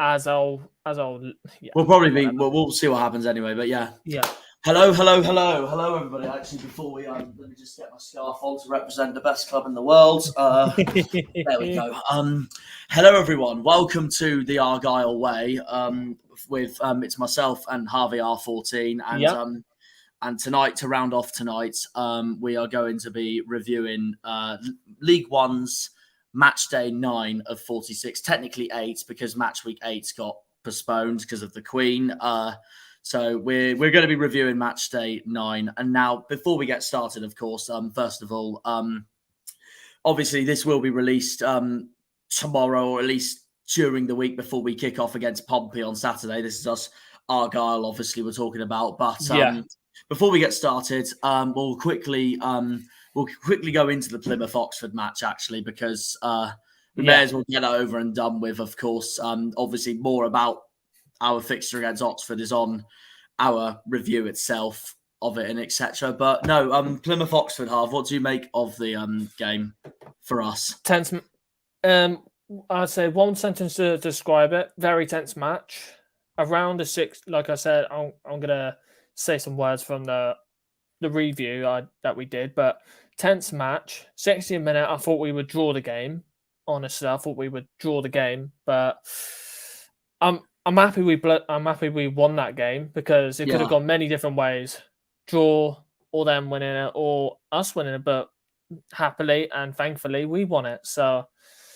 as I'll. Yeah, we'll probably be. We'll see what happens anyway. But yeah. Hello, everybody. Actually, before we let me just get my scarf on to represent the best club in the world. There we go. Hello, everyone. Welcome to the Argyle Way. With it's myself and Harvey R14, and tonight, to round off tonight, we are going to be reviewing League One's Matchday 9 of 46. Technically 8 because Matchweek 8 got postponed because of the Queen. So we're going to be reviewing Matchday 9. And now, before we get started, of course, first of all, obviously this will be released tomorrow, or at least during the week before we kick off against Pompey on Saturday. This is us, Argyle, obviously, we're talking about. But before we get started, we'll quickly go into the Plymouth Oxford match, actually, because we may as well get it over and done with, of course. Obviously, more about our fixture against Oxford is on our review itself of it and etc. But no, Plymouth Oxford, Harv, what do you make of the game for us? Tense. I'd say one sentence to describe it. Very tense match. Around the 6, like I said, I'm gonna say some words from the review that we did, but tense match. 60th minute, I thought we would draw the game. Honestly, I thought we would draw the game, but I'm happy we won that game, because it could have gone many different ways. Draw, or them winning it, or us winning it, but happily and thankfully we won it. So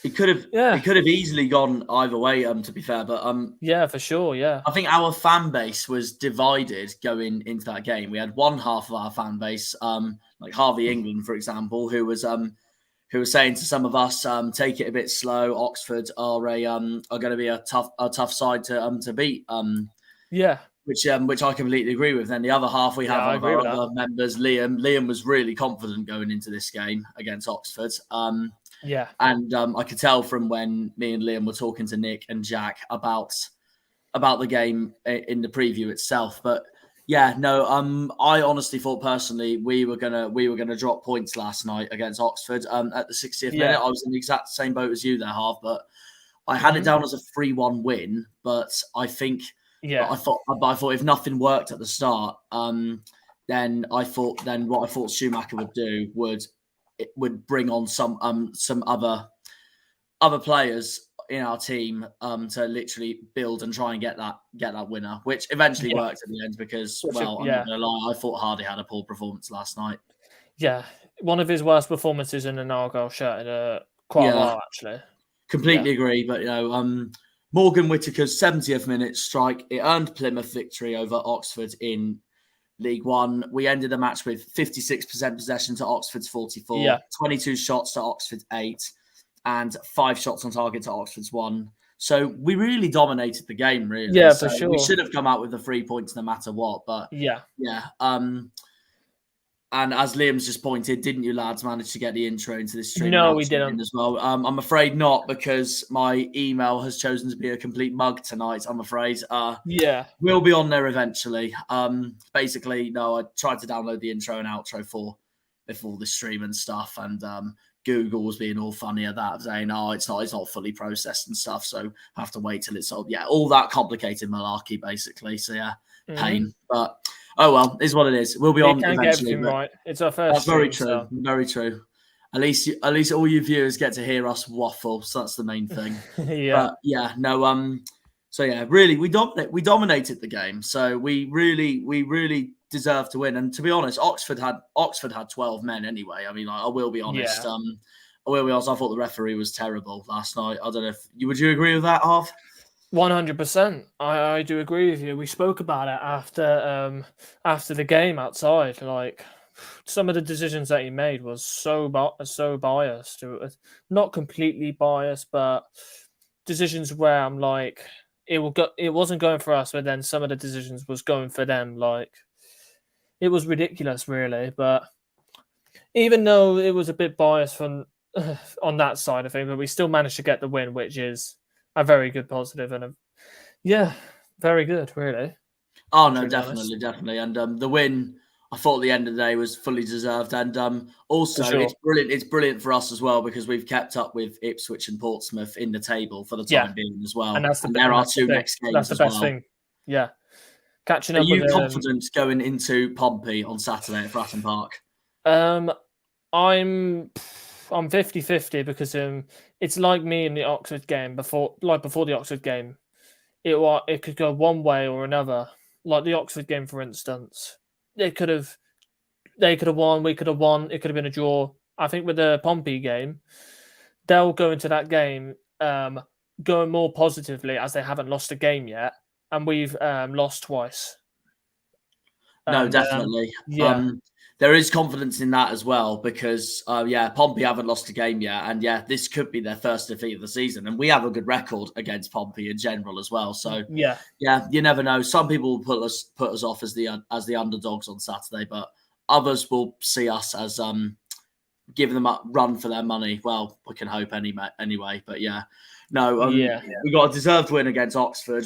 it could have easily gone either way, to be fair. But yeah, for sure, yeah. I think our fan base was divided going into that game. We had one half of our fan base, like Harvey England, for example, who was saying to some of us, take it a bit slow. Oxford are going to be a tough side to beat. Which I completely agree with. Then the other half, we have one of our other members, Liam. Liam was really confident going into this game against Oxford. And I could tell from when me and Liam were talking to Nick and Jack about the game in the preview itself. But yeah, no, I honestly thought personally we were gonna drop points last night against Oxford. At the 60th minute, I was in the exact same boat as you there, Harv, but I had it down as a 3-1 win. But I think I thought if nothing worked at the start, then what I thought Schumacher would do would bring on some other players in our team to literally build and try and get that winner, which eventually worked at the end, because I'm not gonna lie, I thought Hardy had a poor performance last night. Yeah, one of his worst performances in an Argyle shirt in quite a while, actually. Completely agree, but Morgan Whittaker's 70th minute strike, it earned Plymouth victory over Oxford in League One. We ended the match with 56% possession to Oxford's 44, 22 shots to Oxford's 8, and 5 shots on target to Oxford's 1. So we really dominated the game, really. Yeah, so for sure. We should have come out with the 3 points no matter what. But and as Liam's just pointed, didn't you lads manage to get the intro into this stream? No, we didn't as well. I'm afraid not, because my email has chosen to be a complete mug tonight. I'm afraid. We'll be on there eventually. Basically, no, I tried to download the intro and outro before the stream and stuff, and Google was being all funny at that, saying, "Oh, it's not fully processed and stuff, so I have to wait till it's all." Yeah, all that complicated malarkey, basically. So pain, but. Oh well, is what it is. We'll be on eventually. Get everything right. It's our first. That's very true. So. Very true. At least all you viewers get to hear us waffle. So that's the main thing. So really, we dominated the game. So we really deserved to win. And to be honest, Oxford had 12 men anyway. I mean, I will be honest. I thought the referee was terrible last night. I don't know if would you agree with that, Harv? 100%. I do agree with you. We spoke about it after the game outside. Like, some of the decisions that he made was so biased. It was not completely biased, but decisions where I'm like, it wasn't going for us, but then some of the decisions was going for them. Like, it was ridiculous, really. But even though it was a bit biased on that side of things, but we still managed to get the win, which is a very good positive and very good, really. Oh no, definitely. And the win, I thought the end of the day was fully deserved, and also sure. it's brilliant. It's brilliant for us as well because we've kept up with Ipswich and Portsmouth in the table for the time being as well. And there are two next games that's the as best well. thing. Yeah. Catching Are up you with confident going into Pompey on Saturday at Fratton Park? I'm 50-50 because it's like me in the Oxford game before the Oxford game. It could go one way or another. Like the Oxford game, for instance, they could have won, we could have won. It could have been a draw. I think with the Pompey game, they'll go into that game going more positively as they haven't lost a game yet, and we've lost twice. No, definitely. There is confidence in that as well because, Pompey haven't lost a game yet. And, this could be their first defeat of the season. And we have a good record against Pompey in general as well. So, you never know. Some people will put us off as the underdogs on Saturday, but others will see us as giving them a run for their money. Well, we can hope anyway. But, we got a deserved win against Oxford.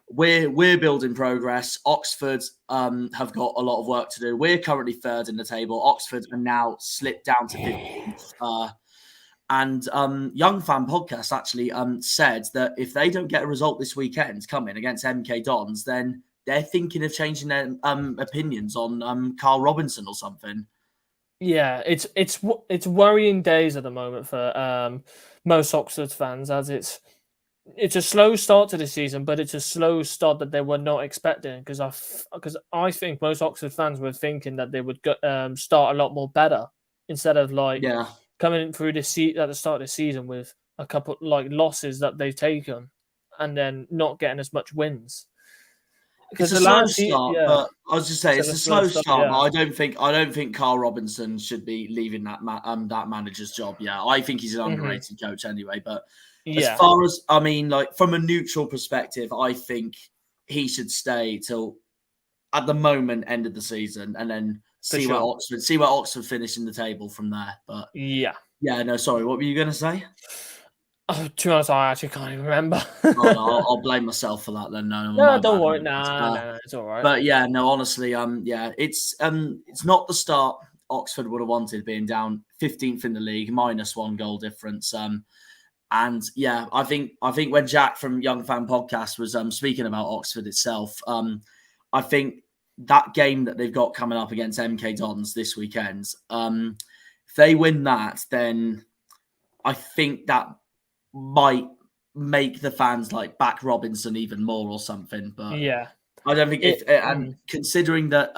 We're building progress. Oxford have got a lot of work to do. We're currently third in the table. Oxford are now slipped down to 15th. And Young Fan Podcast actually said that if they don't get a result this weekend coming against MK Dons, then they're thinking of changing their opinions on Carl Robinson or something. Yeah, it's worrying days at the moment for most Oxford fans, as it's a slow start to the season, but it's a slow start that they were not expecting because I think most Oxford fans were thinking that they would start a lot more better instead of coming through at the start of the season with a couple losses that they've taken and then not getting as much wins. It's a slow start, but I was just saying it's a slow start. But I don't think Carl Robinson should be leaving that manager's job. Yeah, I think he's an underrated coach anyway, but. As far as, from a neutral perspective, I think he should stay till, at the moment, end of the season, and then see where Oxford finish in the table from there. But sorry, what were you going to say? Oh, to be honest, I actually can't even remember. I'll blame myself for that then. No, don't worry. No, it's all right. But honestly, it's not the start Oxford would have wanted, being down 15th in the league, -1 goal difference. And I think when Jack from Young Fan Podcast was speaking about Oxford itself, I think that game that they've got coming up against MK Dons this weekend, if they win that, then I think that might make the fans back Robinson even more or something. But I don't think and considering that.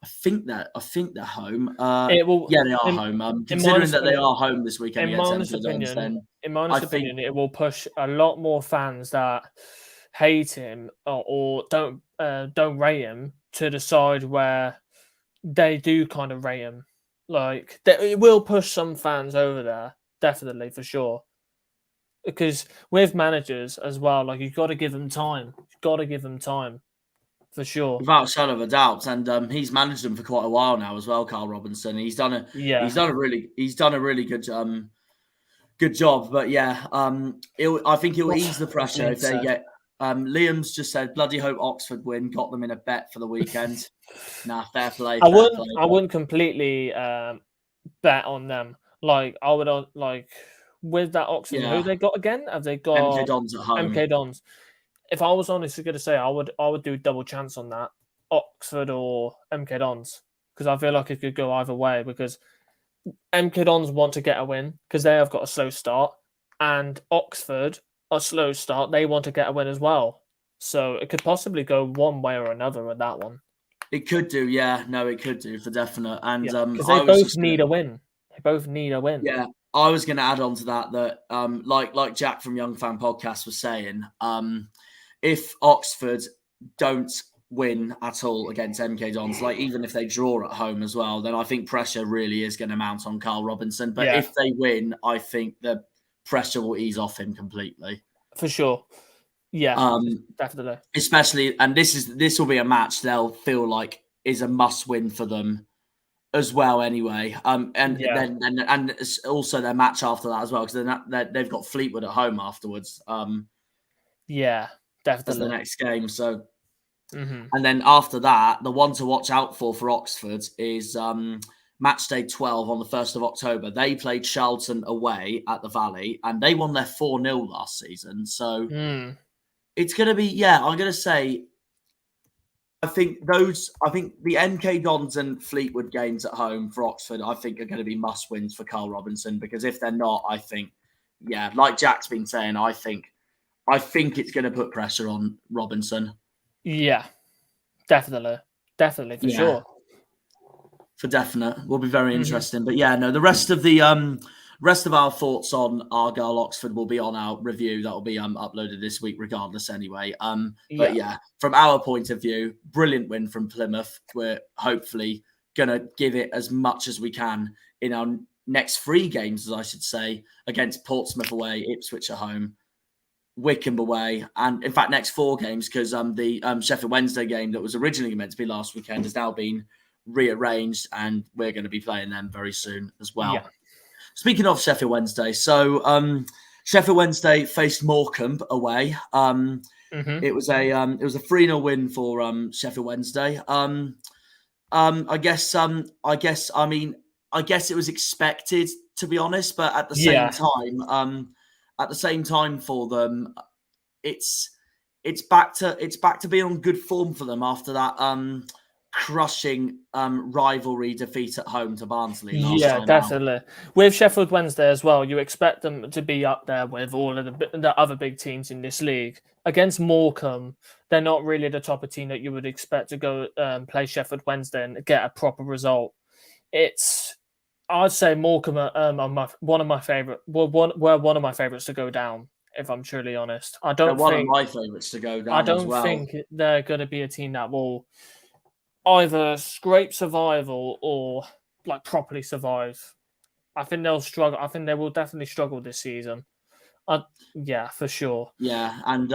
I think they're home. They are home. Considering that they are home this weekend against MK Dons, then in my honest opinion, it will push a lot more fans that hate him or don't rate him to the side where they do kind of rate him. It will push some fans over there, definitely, for sure. Because with managers as well, you've got to give them time. For sure, without a shadow of a doubt, and he's managed them for quite a while now as well. Carl Robinson, he's done a really good job. But I think it will ease the pressure if they get. Liam's just said, "Bloody hope Oxford win." Got them in a bet for the weekend. Fair play. I wouldn't completely bet on them. I would with that Oxford. Who they got again? Have they got MK Dons at home? MK Dons. If I was honestly going to say, I would do double chance on that, Oxford or MK Dons, because I feel like it could go either way. Because MK Dons want to get a win because they have got a slow start, and Oxford a slow start. They want to get a win as well, so it could possibly go one way or another with that one. It could do, it could do for definite, and because they both need a win. They both need a win. Yeah, I was going to add on to that like Jack from Young Fan Podcast was saying, if Oxford don't win at all against MK Dons, even if they draw at home as well, then I think pressure really is going to mount on Carl Robinson. But if they win, I think the pressure will ease off him completely. For sure. Yeah, definitely. Especially, and this will be a match they'll feel like is a must win for them as well anyway. And also their match after that as well, because they've got Fleetwood at home afterwards. Yeah. Definitely. As the next game. So, Mm-hmm. And then after that, the one to watch out for Oxford is Matchday 12 on the 1st of October. They played Charlton away at the Vale, and they won their 4-0 last season. So it's going to be, I'm going to say, I think the MK Dons and Fleetwood games at home for Oxford, I think are going to be must wins for Carl Robinson, because if they're not, I think, like Jack's been saying, I think it's going to put pressure on Robinson. Yeah, definitely for sure. For definite, will be very interesting. But the rest of our thoughts on Argyle Oxford will be on our review that will be uploaded this week, regardless. Anyway, but from our point of view, brilliant win from Plymouth. We're hopefully gonna give it as much as we can in our next 3 games, as I should say, against Portsmouth away, Ipswich at home, Wickham away, and in fact next 4 games, because the Sheffield Wednesday game that was originally meant to be last weekend has now been rearranged, and we're going to be playing them very soon as well. Speaking of Sheffield Wednesday, so Sheffield Wednesday faced Morecambe away. It was a 3-0 win for Sheffield Wednesday. I guess it was expected, to be honest, but at the same time for them, it's back to being on good form for them after that crushing rivalry defeat at home to Barnsley last time definitely out. With Sheffield Wednesday as well, you expect them to be up there with all of the other big teams in this league. Against Morecambe, they're not really the type of team that you would expect to go play Sheffield Wednesday and get a proper result. I'd say Morecambe are one of my favourites to go down, if I'm truly honest. They're one of my favourites to go down. I don't think they're going to be a team that will either scrape survival or like properly survive. I think they'll struggle. I think they will definitely struggle this season. For sure. Yeah, and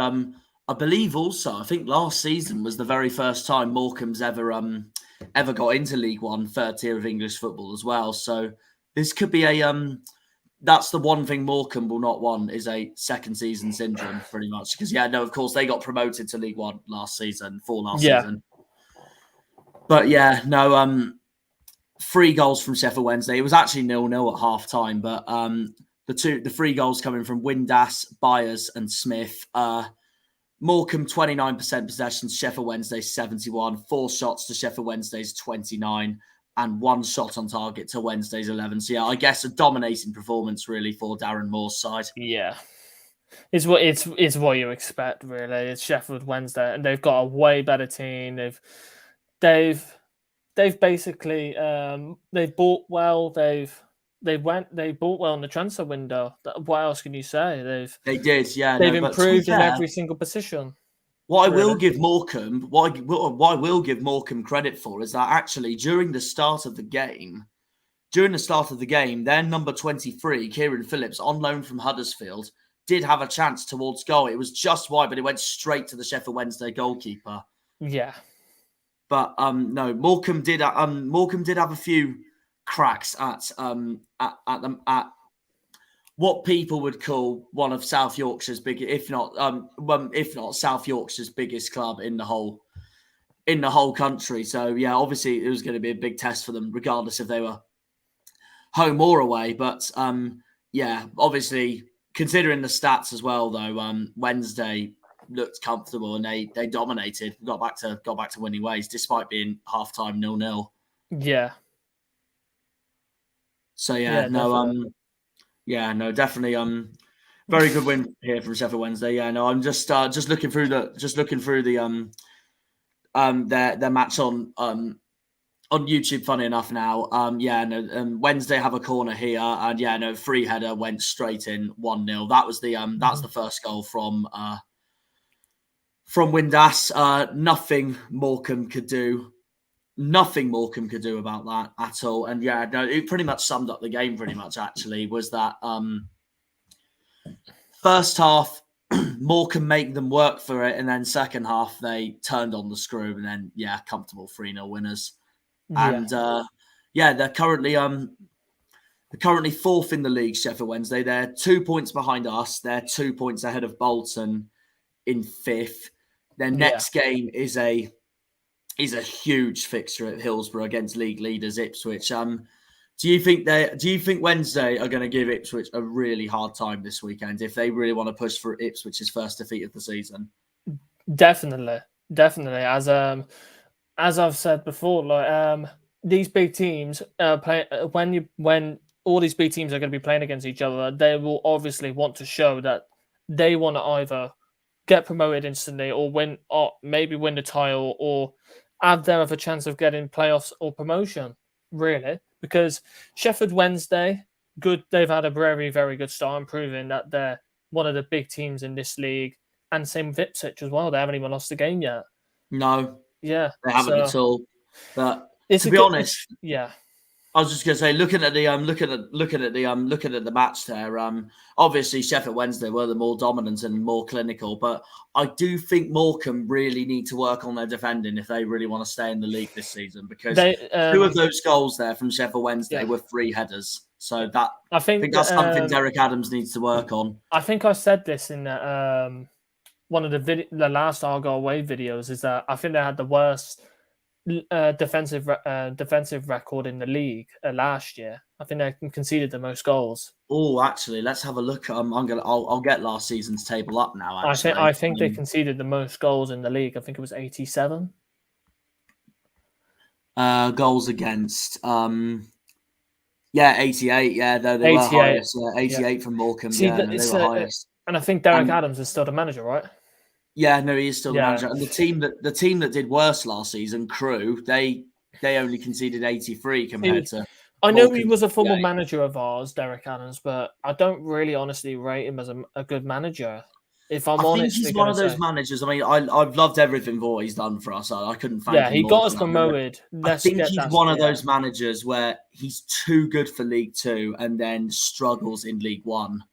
I believe also, I think last season was the very first time Morecambe's ever got into League One, 3rd tier of English football as well. So this could be that's the one thing Morecambe will not want, is a second season syndrome, pretty much. Because of course they got promoted to League One last season. But 3 goals from Sheffield Wednesday. It was actually 0-0 at half time, but the 3 goals coming from Windass, Byers, and Smith. Morecambe 29% possession, Sheffield Wednesday 71, 4 shots to Sheffield Wednesday's 29, and 1 shot on target to Wednesday's 11. So I guess a dominating performance really for Darren Moore's side. Yeah. It's what you expect, really. It's Sheffield Wednesday, and they've got a way better team. They've basically they've bought well. They bought well in the transfer window. What else can you say? They did. They've improved in every single position. What I will give Morecambe credit for is that actually during the start of the game, their number 23, Kieran Phillips, on loan from Huddersfield, did have a chance towards goal. It was just wide, but it went straight to the Sheffield Wednesday goalkeeper. Yeah. But no, Morecambe did have a few cracks at what people would call one of South Yorkshire's biggest, if not South Yorkshire's biggest club in the whole country. So obviously it was going to be a big test for them, regardless if they were home or away. But obviously considering the stats as well, though, Wednesday looked comfortable and they dominated, got back to winning ways despite being half-time 0-0. Yeah. So definitely very good win here from Sheffield Wednesday. I'm just looking through the their match on YouTube, funny enough now. Wednesday have a corner here, and free header went straight in, 1-0. That was that's the first goal from Windass. Nothing Morecambe could do about that at all. And it pretty much summed up the game. Pretty much actually was that first half Morecambe make them work for it, and then second half they turned on the screw, and then comfortable 3-0 winners. And they're currently fourth in the league, Sheffield Wednesday. They're 2 points behind us. They're 2 points ahead of Bolton in fifth. Their next game is a huge fixture at Hillsborough against league leaders Ipswich. Do you think Wednesday are going to give Ipswich a really hard time this weekend if they really want to push for Ipswich's first defeat of the season? Definitely. As I've said before, like these big teams play when all these big teams are going to be playing against each other, they will obviously want to show that they want to either get promoted instantly or win, or maybe win the title, or have them have a chance of getting playoffs or promotion. Really, because Sheffield Wednesday, good, they've had a very, very good start and proving that they're one of the big teams in this league. And same with Ipswich as well. They haven't even lost a game yet. No. Yeah. They haven't at all. But to be honest, yeah. I was just going to say, looking at the match there, obviously Sheffield Wednesday were the more dominant and more clinical, but I do think Morecambe really need to work on their defending if they really want to stay in the league this season, because 2 of those goals there from Sheffield Wednesday were free headers. So that I think that's something Derek Adams needs to work on. I think I said this in one of the last Argyle Way videos, is that I think they had the worst defensive record in the league last year. I think they conceded the most goals. Oh, actually, let's have a look. I'll get last season's table up now. Actually, I think they conceded the most goals in the league. I think it was 87. Goals against. 88. Yeah, they were highest. 88 from Morecambe. See, they were highest. And I think Derek Adams is still the manager, right? Yeah, no, he is still the manager. And the team that did worse last season, Crewe, they only conceded 83 compared to. I know he was a former manager of ours, Derek Adams, but I don't really honestly rate him as a good manager. If I'm honest, I think he's one of those managers. I mean, I've loved everything for what he's done for us. I couldn't thank him. Yeah, he got us promoted. I think he's one of those managers where he's too good for League Two and then struggles in League One.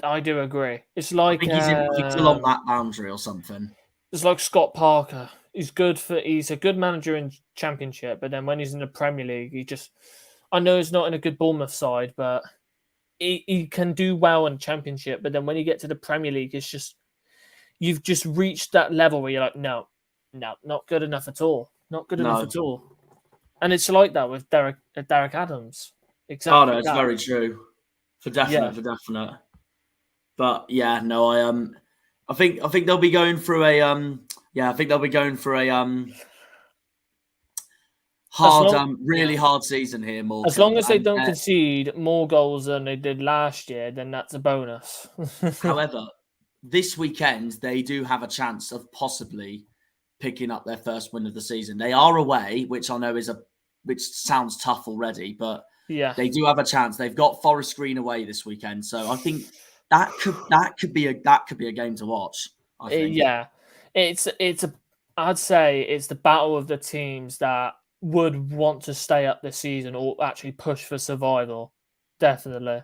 I do agree. It's like I think he's still on that boundary or something. It's like Scott Parker. He's a good manager in Championship, but then when he's in the Premier League, I know he's not in a good Bournemouth side, but he can do well in Championship. But then when you get to the Premier League, it's just you've just reached that level where you're like, no, not good enough at all, not good enough at all. And it's like that with Derek Adams. Exactly. Oh no, it's very true. For definite. But yeah, no, I think they'll be going through a hard season here. Morecambe. As long as they don't concede more goals than they did last year, then that's a bonus. However, this weekend they do have a chance of possibly picking up their first win of the season. They are away, which I know which sounds tough already, but they do have a chance. They've got Forest Green away this weekend, so I think. That could be a game to watch. I think. I'd say it's the battle of the teams that would want to stay up this season or actually push for survival. Definitely.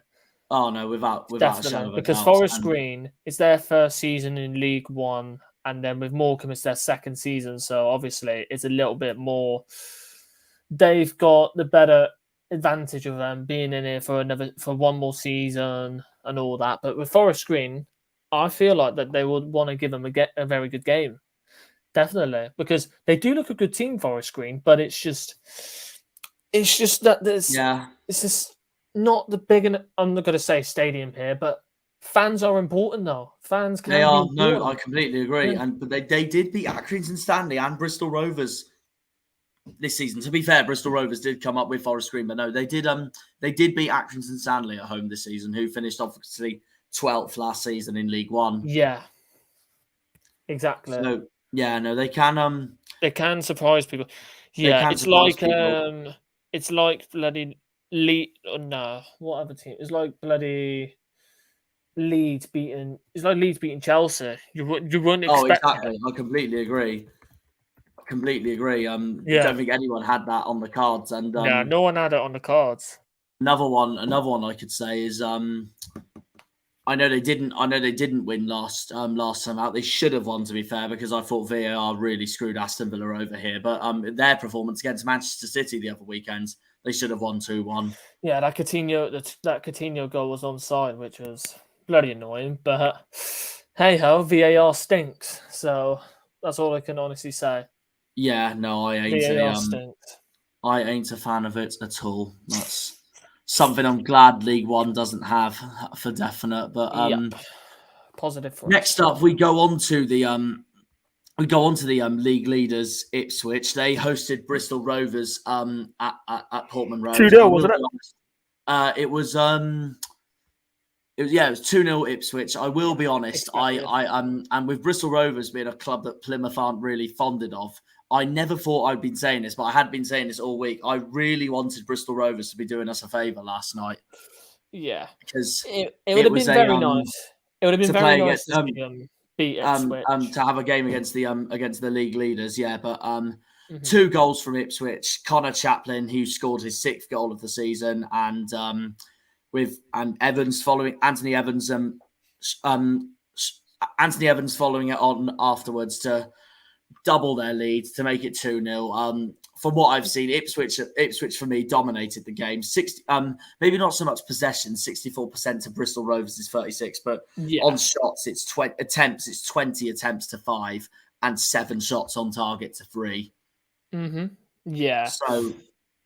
Oh no, without a shadow of a because doubt. Forest Green is their first season in League One, and then with Morecambe it's their second season. So obviously it's a little bit more. They've got the better advantage of them being in here for one more season and all that. But with Forest Green, I feel like that they would want to give them a very good game. Definitely. Because they do look a good team, Forest Green, but it's just that it's just not the big, I'm not going to say stadium here, but fans are important though. Fans can. They are. No, I completely agree. Yeah. But they did beat Accrington Stanley and Bristol Rovers this season. To be fair, Bristol Rovers did come up with Forest Green, but no, they did beat Accrington Stanley at home this season, who finished obviously 12th last season in League One. Yeah, exactly. So yeah, no, they can surprise people. Yeah, it's like bloody Leeds. No, what other team? It's like bloody Leeds beating. It's like Leeds beating Chelsea. You wouldn't expect. Oh, exactly. I completely agree. I don't think anyone had that on the cards, and no one had it on the cards. Another one I could say is I know they didn't win last time out. They should have won, to be fair, because I thought VAR really screwed Aston Villa over here. But their performance against Manchester City the other weekend, they should have won 2-1. Yeah, that Coutinho goal was onside, which was bloody annoying. But hey ho, VAR stinks. So that's all I can honestly say. Yeah, no, I ain't a fan of it at all. That's something I'm glad League One doesn't have for definite. But positive for next us. up, we go on to the league leaders, Ipswich. They hosted Bristol Rovers at Portman Road. 2-0, wasn't it? It was 2-0 Ipswich. I will be honest. And with Bristol Rovers being a club that Plymouth aren't really fonded of, I never thought I'd been saying this, but I had been saying this all week. I really wanted Bristol Rovers to be doing us a favour last night. Yeah, because it would have been very nice. It would have been very nice to beat Ipswich. To have a game against the league leaders. Yeah, but 2 goals from Ipswich. Connor Chaplin, who scored his 6th goal of the season, and Evans following Anthony Evans. Anthony Evans following it on afterwards to double their lead to make it 2-0. From what I've seen, Ipswich for me dominated the game. 60, maybe not so much possession, 64% to Bristol Rovers is 36, but on shots it's 20 attempts. It's 20 attempts to 5 and 7 shots on target to 3. Yeah. So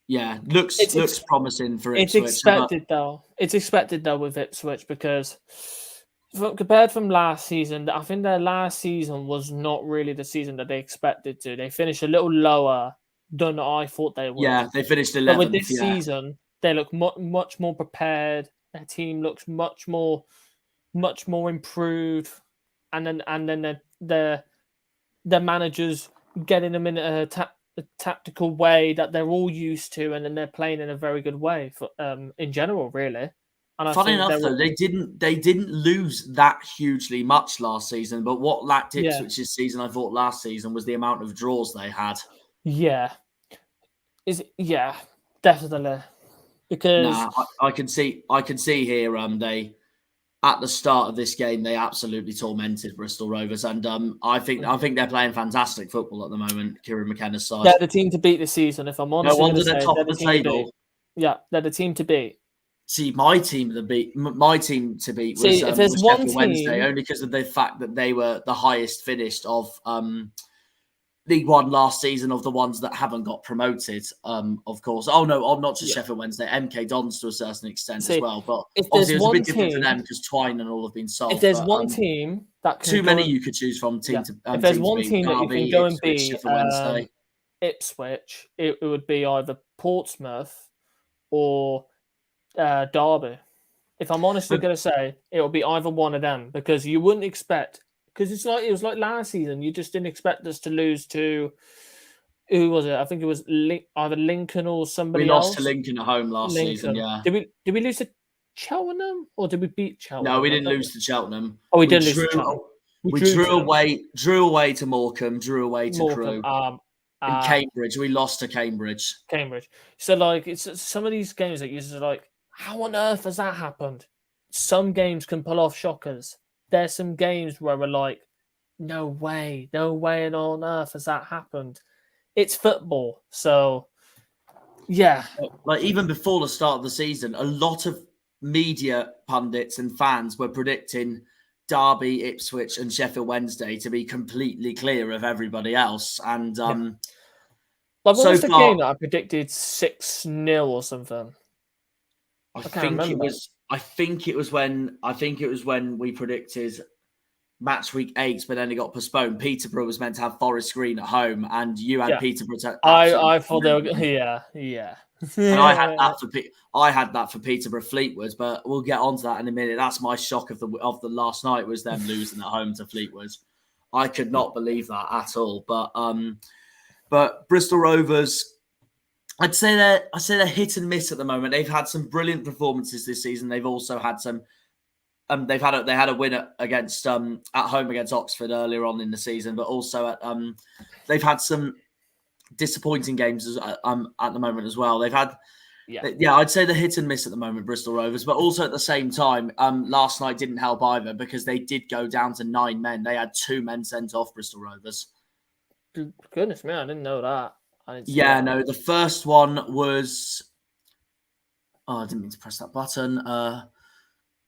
yeah, looks promising for Ipswich. It's expected though with Ipswich because compared from last season, I think their last season was not really the season that they expected to. They finished a little lower than I thought they would. Yeah, they finished 11th. But with this season, they look much more prepared. Their team looks much more improved, and then the managers getting them in a tactical way that they're all used to, and then they're playing in a very good way for in general, really. And funny enough, though, they didn't lose that hugely much last season. But what lacked Ipswich's season, I thought last season, was the amount of draws they had. Yeah, definitely. Because I can see here they at the start of this game they absolutely tormented Bristol Rovers, and I think they're playing fantastic football at the moment. Kieran McKenna's side. They're the team to beat this season. If I'm honest, no wonder they're top of the table. Yeah, they're the team to beat. See, my team to beat was Sheffield Wednesday, only because of the fact that they were the highest finished of League One last season of the ones that haven't got promoted. Of course, not just Sheffield Wednesday, MK Dons to a certain extent as well. But obviously, it was a bit different for them because Twine and all have been sold. If there's one team that can you could choose from, if there's one team that you can go and beat Ipswich, it would be either Portsmouth or Derby. If I'm honestly going to say, it will be either one of them because you wouldn't expect. Because it was like last season. You just didn't expect us to lose to who was it? I think it was either Lincoln or somebody else. We lost to Lincoln at home last season. Yeah. Did we lose to Cheltenham or did we beat Cheltenham? No, we didn't lose to Cheltenham. Oh, we did lose to Cheltenham. We drew away to Morecambe, drew away to Crewe. In Cambridge, we lost to Cambridge. So like, it's some of these games that you're just like, how on earth has that happened? Some games can pull off shockers. There's some games where we're like, no way on earth has that happened. It's football. So, yeah. Like, even before the start of the season, a lot of media pundits and fans were predicting Derby, Ipswich and Sheffield Wednesday to be completely clear of everybody else. And like, what was the game that I predicted 6-0 or something? I think it was when we predicted Matchweek 8, but then it got postponed. Peterborough was meant to have Forest Green at home, and you had Peterborough. I thought they were, yeah. And I had that for Peterborough Fleetwood, but we'll get onto that in a minute. That's my shock of the last night was them losing at home to Fleetwood. I could not believe that at all. But Bristol Rovers, I'd say they're hit and miss at the moment. They've had some brilliant performances this season. They've also had some. They had a win against at home against Oxford earlier on in the season, but also they've had some disappointing games at the moment as well. They've had, I'd say they're hit and miss at the moment, Bristol Rovers, but also at the same time, last night didn't help either because they did go down to 9 men. They had 2 men sent off, Bristol Rovers. Goodness me, I didn't know that. The first one was. Oh, I didn't mean to press that button.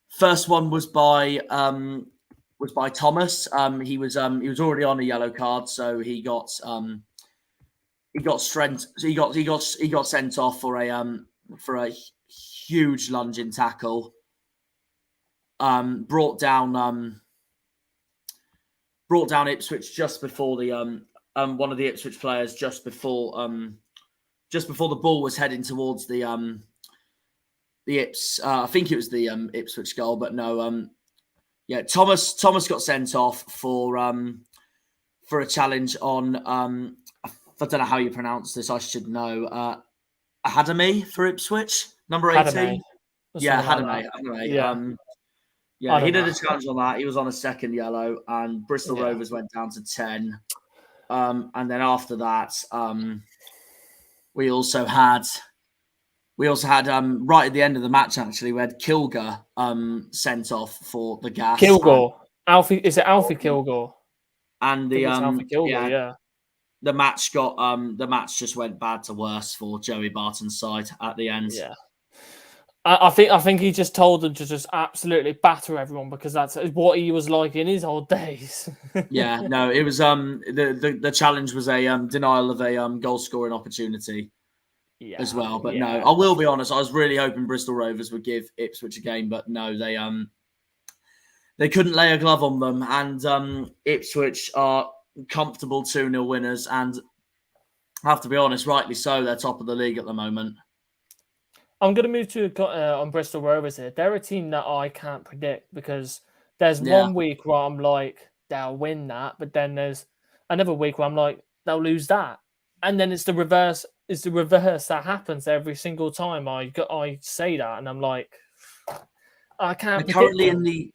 First one was by was by Thomas. He was already on a yellow card, so he got strength. So he got sent off for a huge lunging tackle. Brought down Ipswich just before the one of the Ipswich players just before the ball was heading towards the Ips. I think it was the Ipswich goal, but no. Thomas got sent off for a challenge on I don't know how you pronounce this. I should know. Academy for Ipswich, number 18. Yeah, Academy. Yeah, he did a challenge on that. He was on a second yellow, and Bristol Rovers went down to 10. And then after that, we also had right at the end of the match, actually, we had Kilgore sent off for the gas. Kilgore. Is it Alfie Kilgore? And Alfie Kilgore, the match just went bad to worse for Joey Barton's side at the end. Yeah. I think he just told them to just absolutely batter everyone because that's what he was like in his old days. Yeah, no, it was the challenge was a denial of a goal scoring opportunity as well. But no, I will be honest, I was really hoping Bristol Rovers would give Ipswich a game, but no, they couldn't lay a glove on them, and Ipswich are comfortable 2-0 winners, and I have to be honest, rightly so, they're top of the league at the moment. I'm going to move to on Bristol Rovers here. They're a team that I can't predict because there's one week where I'm like, they'll win that. But then there's another week where I'm like, they'll lose that. And then it's the reverse. It's the reverse that happens every single time I say that. And I'm like, I can't. They're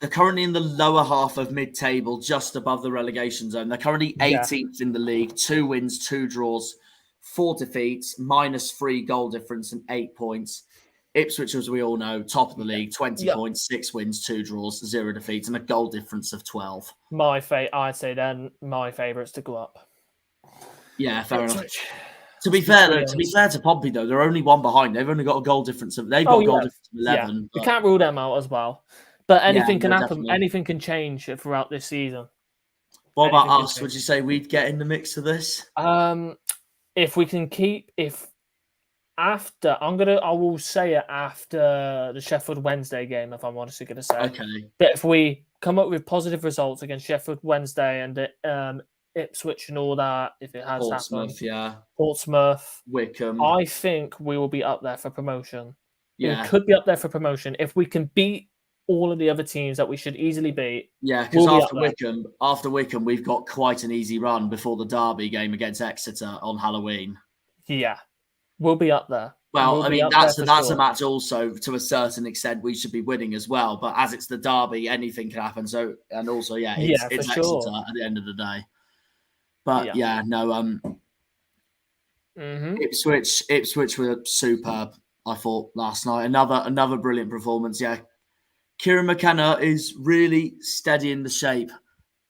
currently in the lower half of mid-table, just above the relegation zone. They're currently 18th in the league, 2 wins, 2 draws, 4 defeats, -3 goal difference, and 8 points. Ipswich, as we all know, top of the league, 20 points, 6 wins, 2 draws, 0 defeats, and a goal difference of 12. I'd say then my favourites to go up. Yeah, fair enough. To be fair to Pompey, though, they're only one behind. They've only got a goal difference of difference of 11. Yeah. But... We can't rule them out as well. But anything can happen. Definitely. Anything can change throughout this season. What about us? Would you say we'd get in the mix of this? If we can keep I will say it after the Sheffield Wednesday game, if I'm honestly going to say. Okay. But if we come up with positive results against Sheffield Wednesday and Ipswich and all that, if it has happened. Portsmouth. Wickham. I think we will be up there for promotion. Yeah. We could be up there for promotion. If we can beat all of the other teams that we should easily beat. Yeah, because after Wickham, we've got quite an easy run before the derby game against Exeter on Halloween. Yeah. We'll be up there. Well, I mean, that's a match also, to a certain extent, we should be winning as well. But as it's the derby, anything can happen. So, and also, it's Exeter at the end of the day. But Ipswich were superb, I thought, last night. Another brilliant performance. Yeah, Kieran McKenna is really steadying the ship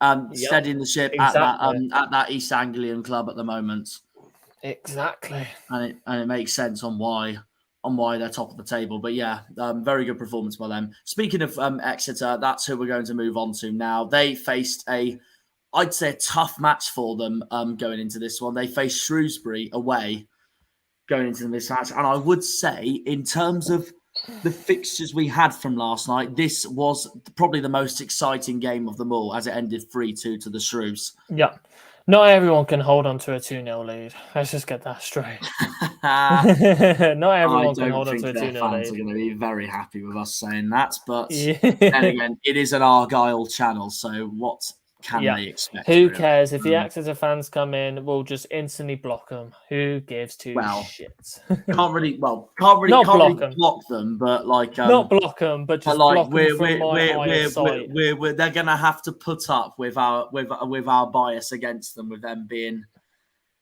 at that East Anglian club at the moment. Exactly, and it makes sense on why they're top of the table. But very good performance by them. Speaking of Exeter, that's who we're going to move on to now. They faced I'd say a tough match for them going into this one. They faced Shrewsbury away going into this match, and I would say in terms of the fixtures we had from last night, this was probably the most exciting game of them all, as it ended 3-2 to the Shrews. Yeah. Not everyone can hold on to a 2-0 lead. Let's just get that straight. Not everyone can hold on to a 2-0 lead. Fans are going to be very happy with us saying that. But then again, it is an Argyle channel, so what can they expect? Who cares? If the Exeter fans come in, we'll just instantly block them. Who gives two shits? Can't really block them, but not block them, but just block them from my site. They're gonna have to put up with our bias against them, with them being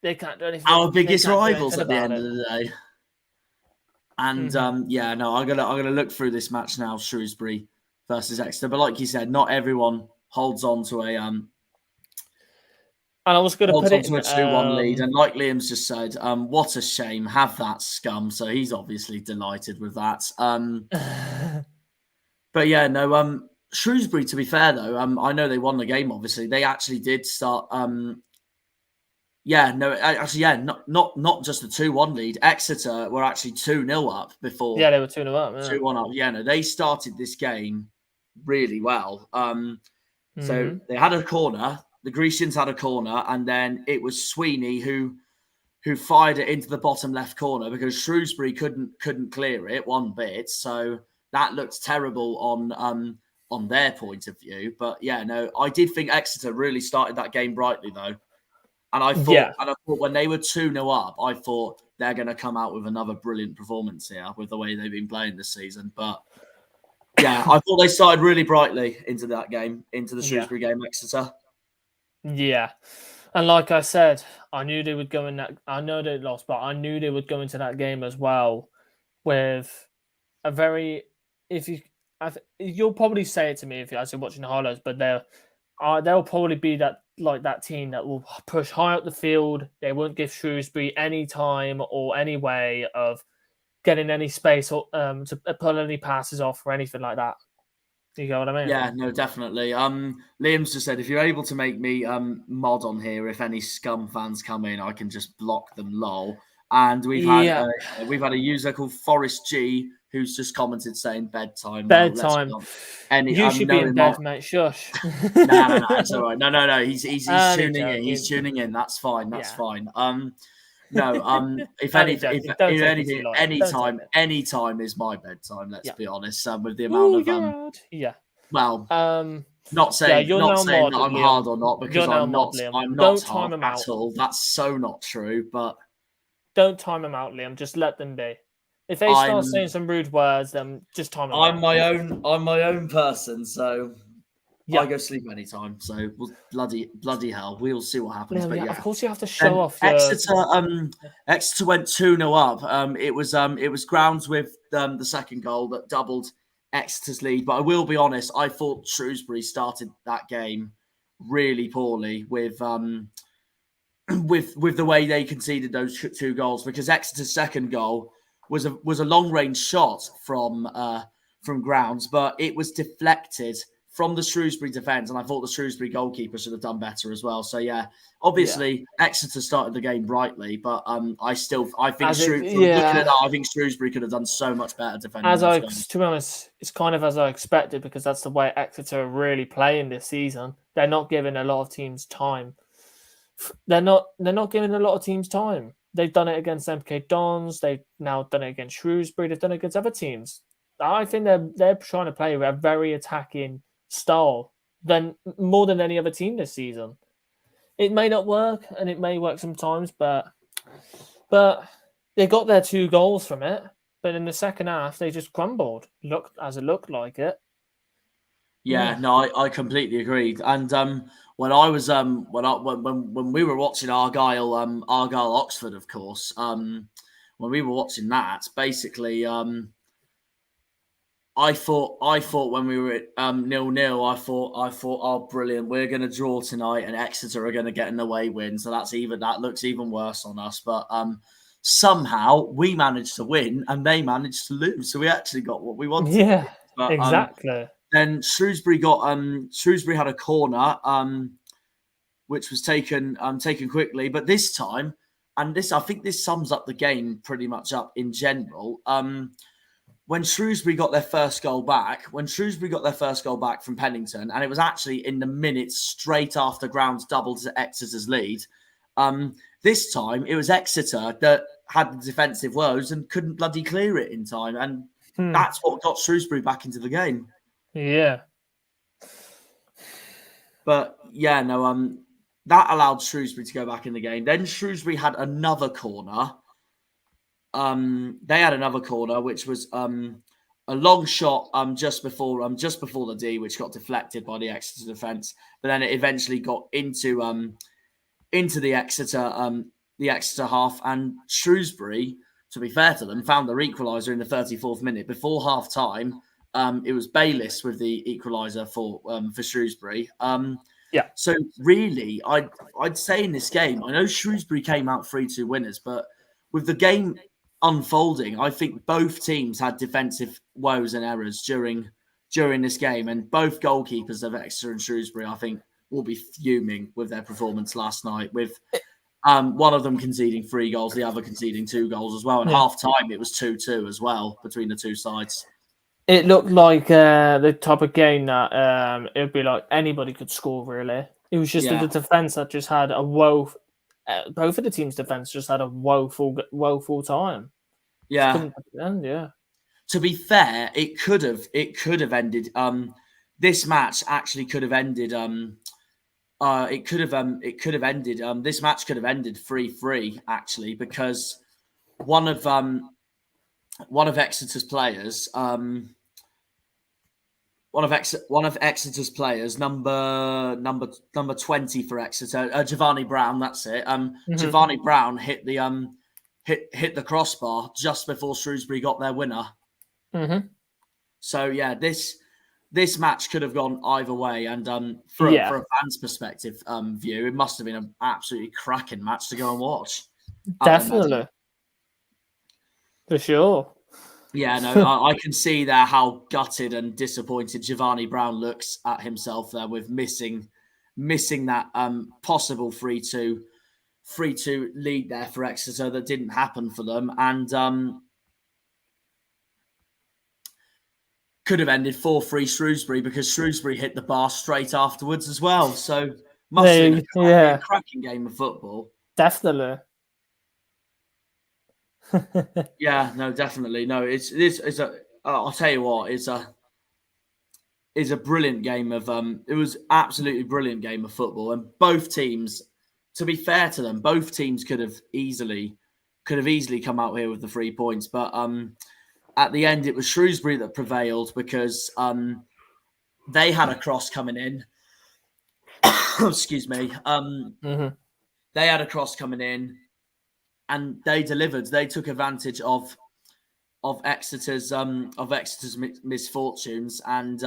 they can't do anything. Our biggest rivals at the end of the day. And I'm gonna look through this match now, Shrewsbury versus Exeter. But like you said, not everyone holds on to and I was going to put it to a 2-1 lead. And like Liam's just said, what a shame. Have that scum. So he's obviously delighted with that. But Shrewsbury, to be fair though, I know they won the game. Obviously, they actually did start. Not just a 2-1 lead. Exeter were actually 2-0 up before. Yeah, they were 2-0 up. 2-1 up. Yeah, no, they started this game really well. So they had a corner. The Grecians had a corner, and then it was Sweeney who fired it into the bottom left corner because Shrewsbury couldn't clear it one bit. So that looked terrible on their point of view. But yeah, no, I did think Exeter really started that game brightly though. And I thought when they were 2-0 up, I thought they're going to come out with another brilliant performance here with the way they've been playing this season. But yeah, I thought they started really brightly into that game, into the Shrewsbury game, Exeter. Yeah. And like I said, I knew they would go in that. I know they lost, but I knew they would go into that game as well with a very. You'll probably say it to me as you're watching the highlights, but they'll probably be that team that will push high up the field. They won't give Shrewsbury any time or any way of getting any space or to pull any passes off or anything like that. You get what I mean? Yeah, no, definitely. Liam's just said, if you're able to make me mod on here, if any scum fans come in, I can just block them, lol. And we've had a user called Forrest G who's just commented saying bedtime. Bedtime. You should be in bed, mate. Shush. No, it's all right. No. He's tuning in. He's tuning in. That's fine. That's fine. If anything, anytime is my bedtime. Let's be honest. With the amount of well, not saying that I'm hard or not because I'm not hard at all. That's so not true. But don't time them out, Liam. Just let them be. If they start saying some rude words, then just time them out. I'm my own person, so I go sleep anytime. So bloody hell, we'll see what happens. But of course you have to show off. Exeter went 2-0 up. It was grounds with the second goal that doubled Exeter's lead. But I will be honest, I thought Shrewsbury started that game really poorly with the way they conceded those 2 goals, because Exeter's second goal was a long range shot from grounds, but it was deflected from the Shrewsbury defence, and I thought the Shrewsbury goalkeeper should have done better as well. So yeah, obviously Exeter started the game brightly, but I think Shrewsbury could have done so much better defending. To be honest, it's kind of as I expected, because that's the way Exeter are really playing this season. They're not giving a lot of teams time. They're not giving a lot of teams time. They've done it against MK Dons. They've now done it against Shrewsbury. They've done it against other teams. I think they're trying to play a very attacking style more than any other team this season. It may not work, and it may work sometimes, but they got their 2 goals from it. But in the second half, they just crumbled. It looked like it. Yeah, no, I completely agreed. And when I was when we were watching Argyle Oxford, of course, when we were watching that, basically, I thought when we were at 0-0, I thought, oh, brilliant, we're going to draw tonight, and Exeter are going to get an away win. So that looks even worse on us. But somehow we managed to win, and they managed to lose. So we actually got what we wanted. Yeah, but, exactly. Then Shrewsbury had a corner, which was taken quickly. But this time, and I think this sums up the game pretty much up in general. When Shrewsbury got their first goal back from Pennington, and it was actually in the minutes straight after grounds doubled to Exeter's lead. This time it was Exeter that had the defensive woes and couldn't bloody clear it in time, and that's what got Shrewsbury back into the game. Yeah. But yeah, no, that allowed Shrewsbury to go back in the game. Then Shrewsbury had another corner. They had another corner, which was a long shot just before the D, which got deflected by the Exeter defence. But then it eventually got into the Exeter half, and Shrewsbury, to be fair to them, found their equaliser in the 34th minute. Before half time, it was Bayliss with the equaliser for Shrewsbury. So really, I'd say in this game, I know Shrewsbury came out 3-2 winners, but with the game unfolding, I think both teams had defensive woes and errors during during this game, and both goalkeepers of Exeter and Shrewsbury, I think, will be fuming with their performance last night, with one of them conceding 3 goals, the other conceding 2 goals as well. And half time, it was 2-2 as well between the two sides. It looked like the type of game that it would be like anybody could score, really. It was just the defence that just had a woe. Both of the teams' defence just had a woeful time. Yeah. End, yeah. To be fair, it could have ended. This match actually could have ended. It could have ended. This match could have ended 3-3 actually, because one of Exeter's players, one of Exeter's players, number 20 for Exeter, Giovanni Brown. That's it. Giovanni Brown hit the hit the crossbar just before Shrewsbury got their winner. So yeah, this match could have gone either way, and for a fan's perspective view, it must have been an absolutely cracking match to go and watch. Definitely, for sure. Yeah, no, I can see there how gutted and disappointed Giovanni Brown looks at himself there with missing that possible 3-2 lead there for Exeter that didn't happen for them, and could have ended 4-3 Shrewsbury, because Shrewsbury hit the bar straight afterwards as well. So must have been a cracking game of football. Definitely. Yeah, no, definitely. No, it's I'll tell you what, it's a brilliant game of it was absolutely brilliant game of football, and both teams, to be fair to them, both teams could have easily come out here with the 3 points, but at the end it was Shrewsbury that prevailed, because they had a cross coming in. Excuse me. They had a cross coming in, and they delivered. They took advantage of Exeter's misfortunes, and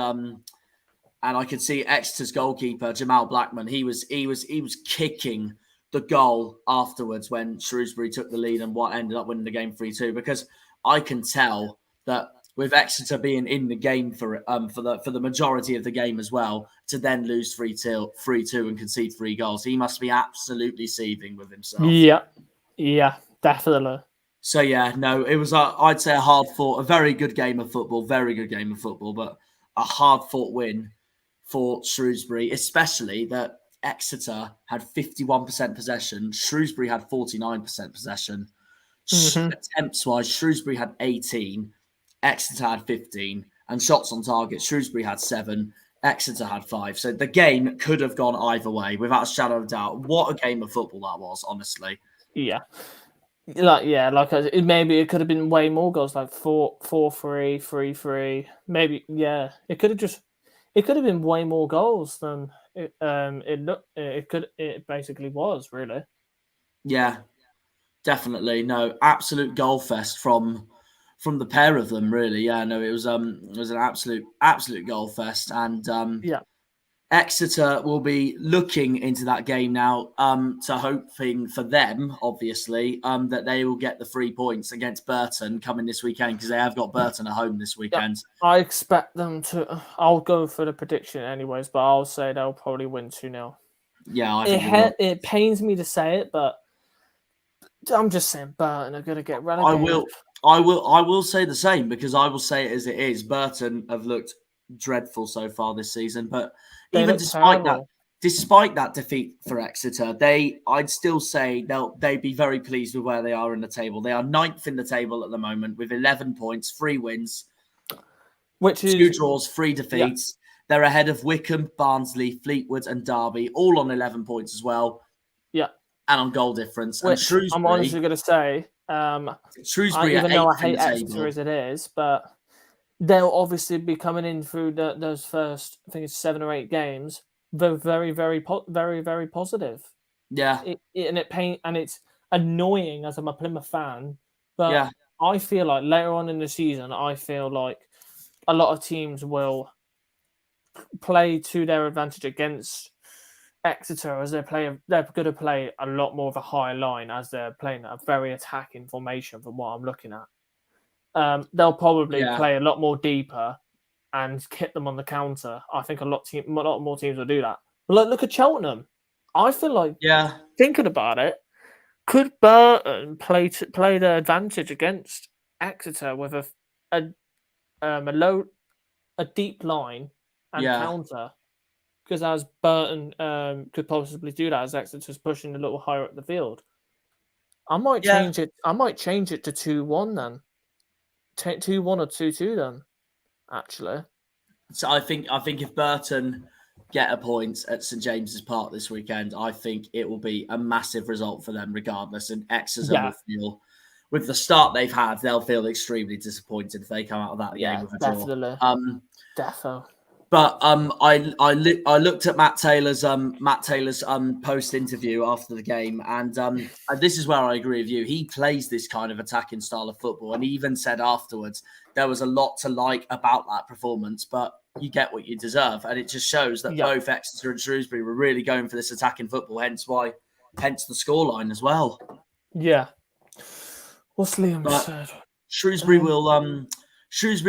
I could see Exeter's goalkeeper Jamal Blackman. He was kicking the goal afterwards when Shrewsbury took the lead and what ended up winning the game 3-2. Because I can tell that with Exeter being in the game for the majority of the game as well, to then lose 3-2 and concede 3 goals, he must be absolutely seething with himself. Yeah, definitely. So yeah, no, it was I'd say a very good game of football, but a hard-fought win for Shrewsbury, especially that Exeter had 51% possession, Shrewsbury had 49% possession. Attempts-wise, Shrewsbury had 18, Exeter had 15, and shots on target, Shrewsbury had 7, Exeter had 5. So the game could have gone either way, without a shadow of doubt. What a game of football that was, honestly. Yeah. Maybe it could have been way more goals, like 4-3, 3-3. Maybe, yeah. It could have been way more goals than it basically was, really. Yeah, definitely. No, absolute goal fest from the pair of them, really. Yeah, no, it was an absolute goal fest, and Exeter will be looking into that game now, to hoping for them, obviously, that they will get the 3 points against Burton coming this weekend, because they have got Burton at home this weekend. Yeah, I expect them to. I'll go for the prediction anyways, but I'll say they'll probably win 2-0. Yeah, I think it pains me to say it, but I'm just saying Burton are going to get relegated. I will say the same, because I will say it as it is. Burton have looked dreadful so far this season, but even despite that defeat for Exeter, I'd still say they'd be very pleased with where they are in the table. They are 9th in the table at the moment with 11 points, 3 wins, which is 2 draws, 3 defeats. Yeah. They're ahead of Wickham, Barnsley, Fleetwood, and Derby, all on 11 points as well. Yeah, and on goal difference. Which and Shrewsbury, I'm honestly going to say, Shrewsbury, even though I hate Exeter table as it is, but they'll obviously be coming in through those first, I think it's 7 or 8 games. They're very, very positive. Yeah, and it's annoying as I'm a Plymouth fan, but I feel like later on in the season, I feel like a lot of teams will play to their advantage against Exeter, as they're going to play a lot more of a high line, as they're playing a very attacking formation from what I'm looking at. They'll probably play a lot more deeper and hit them on the counter, I think a lot more teams will do that. But look at Cheltenham. I feel like thinking about it, could Burton play their advantage against Exeter with a deep line and counter? Because as Burton could possibly do that as Exeter's pushing a little higher up the field. I might change it. I might change it to 2-1 then. 2-1 or 2-2 then. Actually, so I think if Burton get a point at St James's Park this weekend, I think it will be a massive result for them regardless. And Exeter will feel, with the start they've had, they'll feel extremely disappointed if they come out of that game with a draw. Definitely. But I looked at Matt Taylor's post interview after the game, and this is where I agree with you. He plays this kind of attacking style of football, and he even said afterwards there was a lot to like about that performance, but you get what you deserve, and it just shows that both Exeter and Shrewsbury were really going for this attacking football. Hence the scoreline as well. Yeah. What's Liam said? Shrewsbury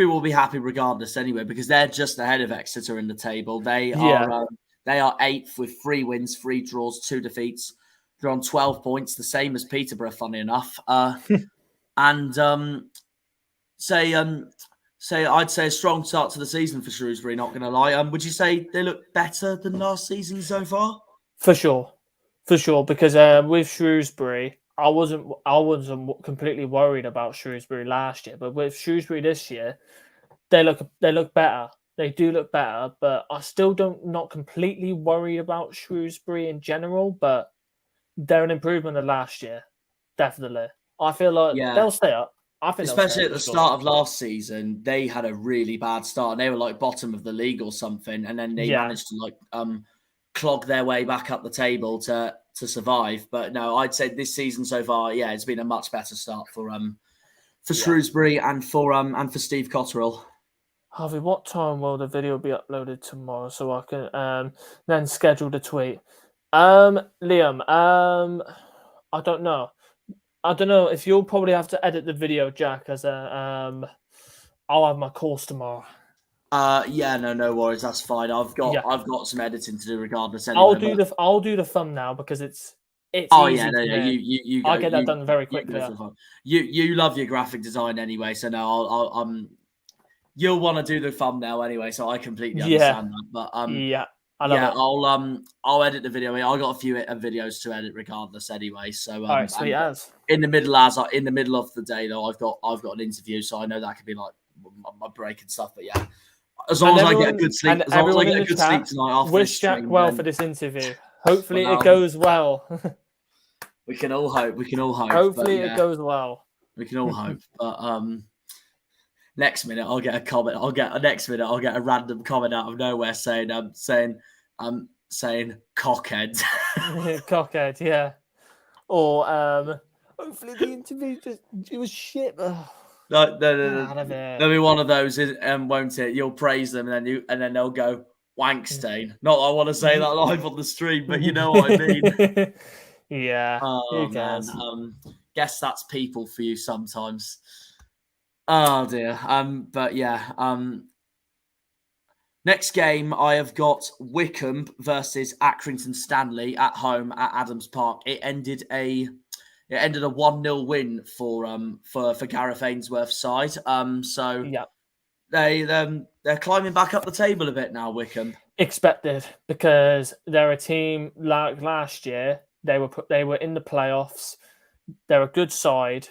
will be happy regardless anyway, because they're just ahead of Exeter in the table. They are 8th with 3 wins, 3 draws, 2 defeats. They're on 12 points, the same as Peterborough, funny enough. And I'd say a strong start to the season for Shrewsbury, not going to lie. Would you say they look better than last season so far? For sure, because with Shrewsbury, I wasn't completely worried about Shrewsbury last year, but with Shrewsbury this year, they look better. They do look better, but I still not completely worry about Shrewsbury in general. But they're an improvement of last year, definitely. I feel like they'll stay up. I think, especially at the start of last season, they had a really bad start. They were like bottom of the league or something, and then they managed to clog their way back up the table to survive. But no, I'd say this season so far, it's been a much better start for Shrewsbury and for Steve Cotterill. Harvey, what time will the video be uploaded tomorrow so I can then schedule the tweet? Liam, I don't know. If you'll probably have to edit the video, Jack, as I'll have my course tomorrow. No worries. That's fine. I've got some editing to do regardless. Anyway, I'll do the thumbnal because it's. Oh easy you go, I'll get that done very quickly. You love your graphic design anyway, so no, you'll want to do the thumbnail anyway, so I completely understand that. But I love it. I'll edit the video. I got a few videos to edit regardless anyway. So all right, sweet as. In the middle of the day though, I've got an interview, so I know that could be like my break and stuff. But yeah. As long as I get a good sleep, tonight after wish Jack well for this interview. Hopefully it goes well. We can all hope. Hopefully it goes well. We can all hope. But next minute I'll get a comment. I'll get a random comment out of nowhere saying cockhead. Cockhead, yeah. Or hopefully the interview it was shit. No. There'll be one of those, won't it? You'll praise them, and then they'll go Wankstain. Not that I want to say that live on the stream, but you know what I mean. Yeah. Oh man. Guess that's people for you sometimes. Oh dear. But yeah. Next game, I have got Wickham versus Accrington Stanley at home at Adams Park. It ended a 1-0 win for Gareth Ainsworth's side. They're climbing back up the table a bit now, Wickham. Expected, because they're a team like last year. They were in the playoffs. They're a good side,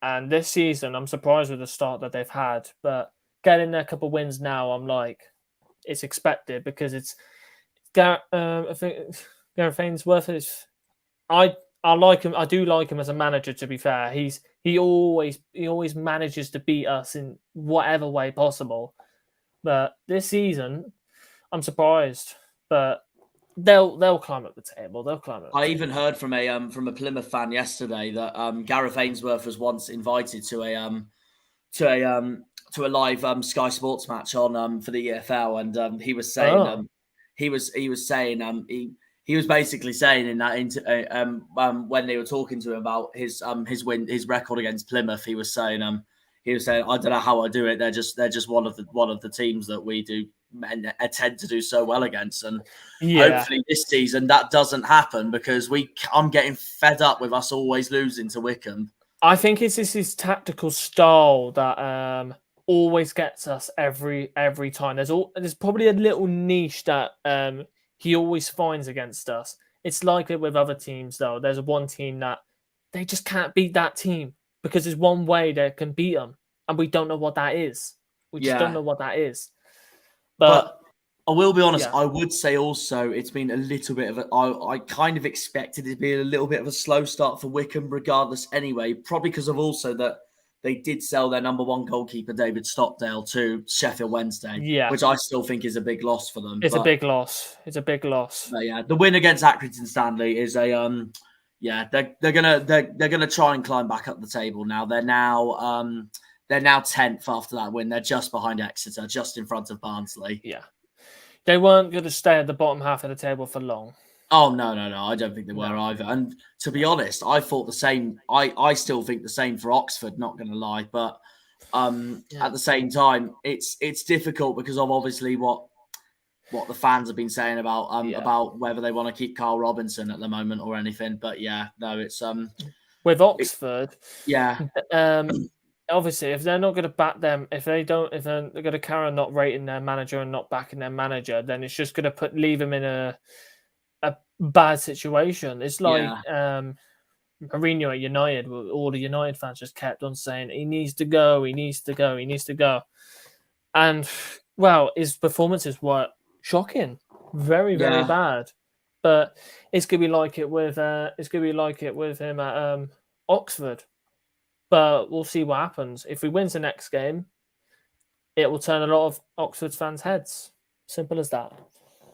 and this season I'm surprised with the start that they've had. But getting a couple wins now, I'm like, it's expected because it's I think Gareth Ainsworth is. I like him. I do like him as a manager. To be fair, he always manages to beat us in whatever way possible. But this season, I'm surprised. But they'll climb up the table. I even heard from a Plymouth fan yesterday that Gareth Ainsworth was once invited to a live Sky Sports match on for the EFL, and he was saying he was basically saying in that when they were talking to him about his record against Plymouth, he was saying he was saying, I don't know how I do it. They're just one of the teams that we do tend to do so well against. And hopefully this season that doesn't happen, because I'm getting fed up with us always losing to Wickham. I think it's his tactical style that always gets us every time. There's probably a little niche that he always finds against us. It's like it with other teams, though. There's one team that they just can't beat that team, because there's one way they can beat them, and we don't know what that is. We just don't know what that is. But I will be honest, I would say also it's been a little bit of I kind of expected it to be a little bit of a slow start for Wickham regardless anyway, probably because of also that they did sell their number one goalkeeper, David Stockdale, to Sheffield Wednesday, which I still think is a big loss for them. It's a big loss. It's a big loss. But yeah, the win against Accrington Stanley is a they're gonna try and climb back up the table now. They're now 10th after that win. They're just behind Exeter, just in front of Barnsley. Yeah. They weren't going to stay at the bottom half of the table for long. Oh, no. I don't think they were either. And to be honest, I thought the same. I still think the same for Oxford, not going to lie. But at the same time, it's difficult because of obviously what the fans have been saying about whether they want to keep Carl Robinson at the moment or anything. But yeah, no, it's with Oxford. Obviously, if they're not going to back them, if they're going to carry on not rating their manager and not backing their manager, then it's just going to leave them in a bad situation. It's like Mourinho at United. All the United fans just kept on saying he needs to go, he needs to go, he needs to go, and well, his performances were shocking, very bad. But it's gonna be like it with him at Oxford. But we'll see what happens. If we win the next game, it will turn a lot of Oxford fans' heads. Simple as that.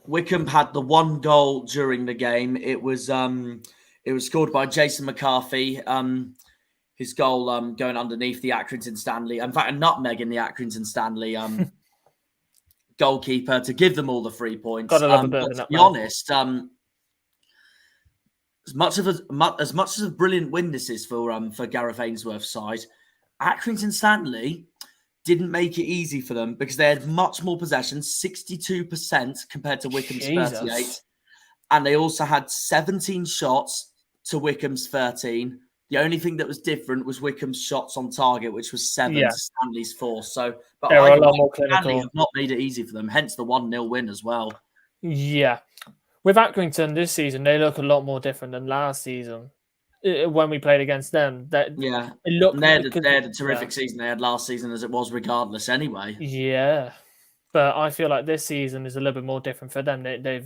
Wickham had the one goal during the game. It was scored by Jason McCarthy. His goal going underneath the Accrington Stanley. In fact, a nutmeg in the Accrington Stanley goalkeeper to give them all the 3 points. Gotta love a bit of a nutmeg. To be honest, as much as a brilliant win this is for Gareth Ainsworth's side, Accrington Stanley didn't make it easy for them because they had much more possession, 62% compared to Wickham's 38. And they also had 17 shots to Wickham's 13. The only thing that was different was Wickham's shots on target, which was 7 to Stanley's 4. So, but they were a lot more clinical. Stanley have not made it easy for them, hence the 1-0 win as well. Yeah. With Accrington this season, they look a lot more different than last season when we played against them. They had a terrific season they had last season, as it was regardless anyway. Yeah, but I feel like this season is a little bit more different for them. They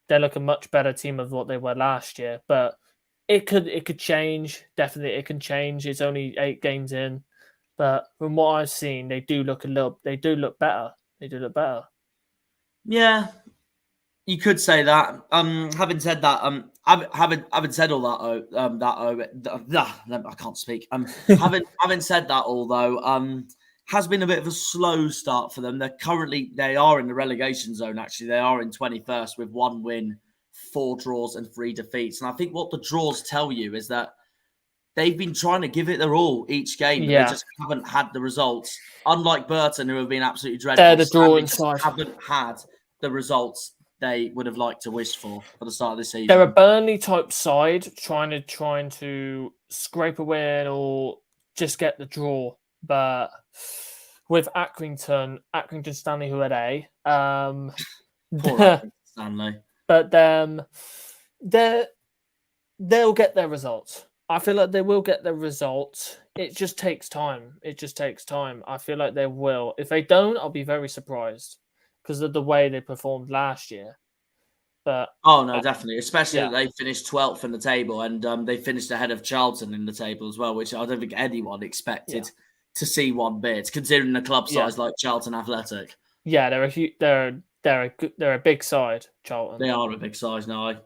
look a much better team of what they were last year, but it could change. Definitely, it can change. It's only 8 games in, but from what I've seen, they do look better. They do look better. Yeah. You could say that. Having said that, having said all that, I can't speak. Having said that, although has been a bit of a slow start for them. They are in the relegation zone. Actually, they are in 21st with 1 win, 4 draws, and 3 defeats. And I think what the draws tell you is that they've been trying to give it their all each game. But they just haven't had the results. Unlike Burton, who have been absolutely dreadful, they're the draw inside. Haven't had the results they would have liked to wish for the start of the season. They're a Burnley type side trying to scrape a win or just get the draw. But with Accrington Stanley, who are they? Poor Accrington Stanley. But they'll get their results. I feel like they will get their results. It just takes time. I feel like they will. If they don't, I'll be very surprised, because of the way they performed last year. But definitely, especially that they finished 12th in the table, and they finished ahead of Charlton in the table as well, which I don't think anyone expected to see one bit, considering a club size like Charlton Athletic. Yeah, they're a big side, Charlton. They are a big size now. I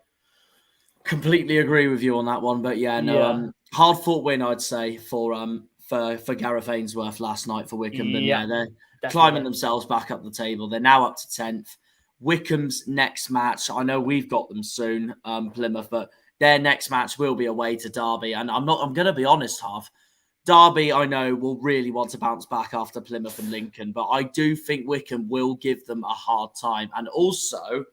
completely agree with you on that one, but hard fought win, I'd say, for Gareth Ainsworth last night for Wickham. And they're climbing themselves back up the table. They're now up to 10th. Wickham's next match, I know we've got them soon, Plymouth, but their next match will be away to Derby. And I'm going to be honest, Harv, Derby, I know, will really want to bounce back after Plymouth and Lincoln, but I do think Wickham will give them a hard time. And also,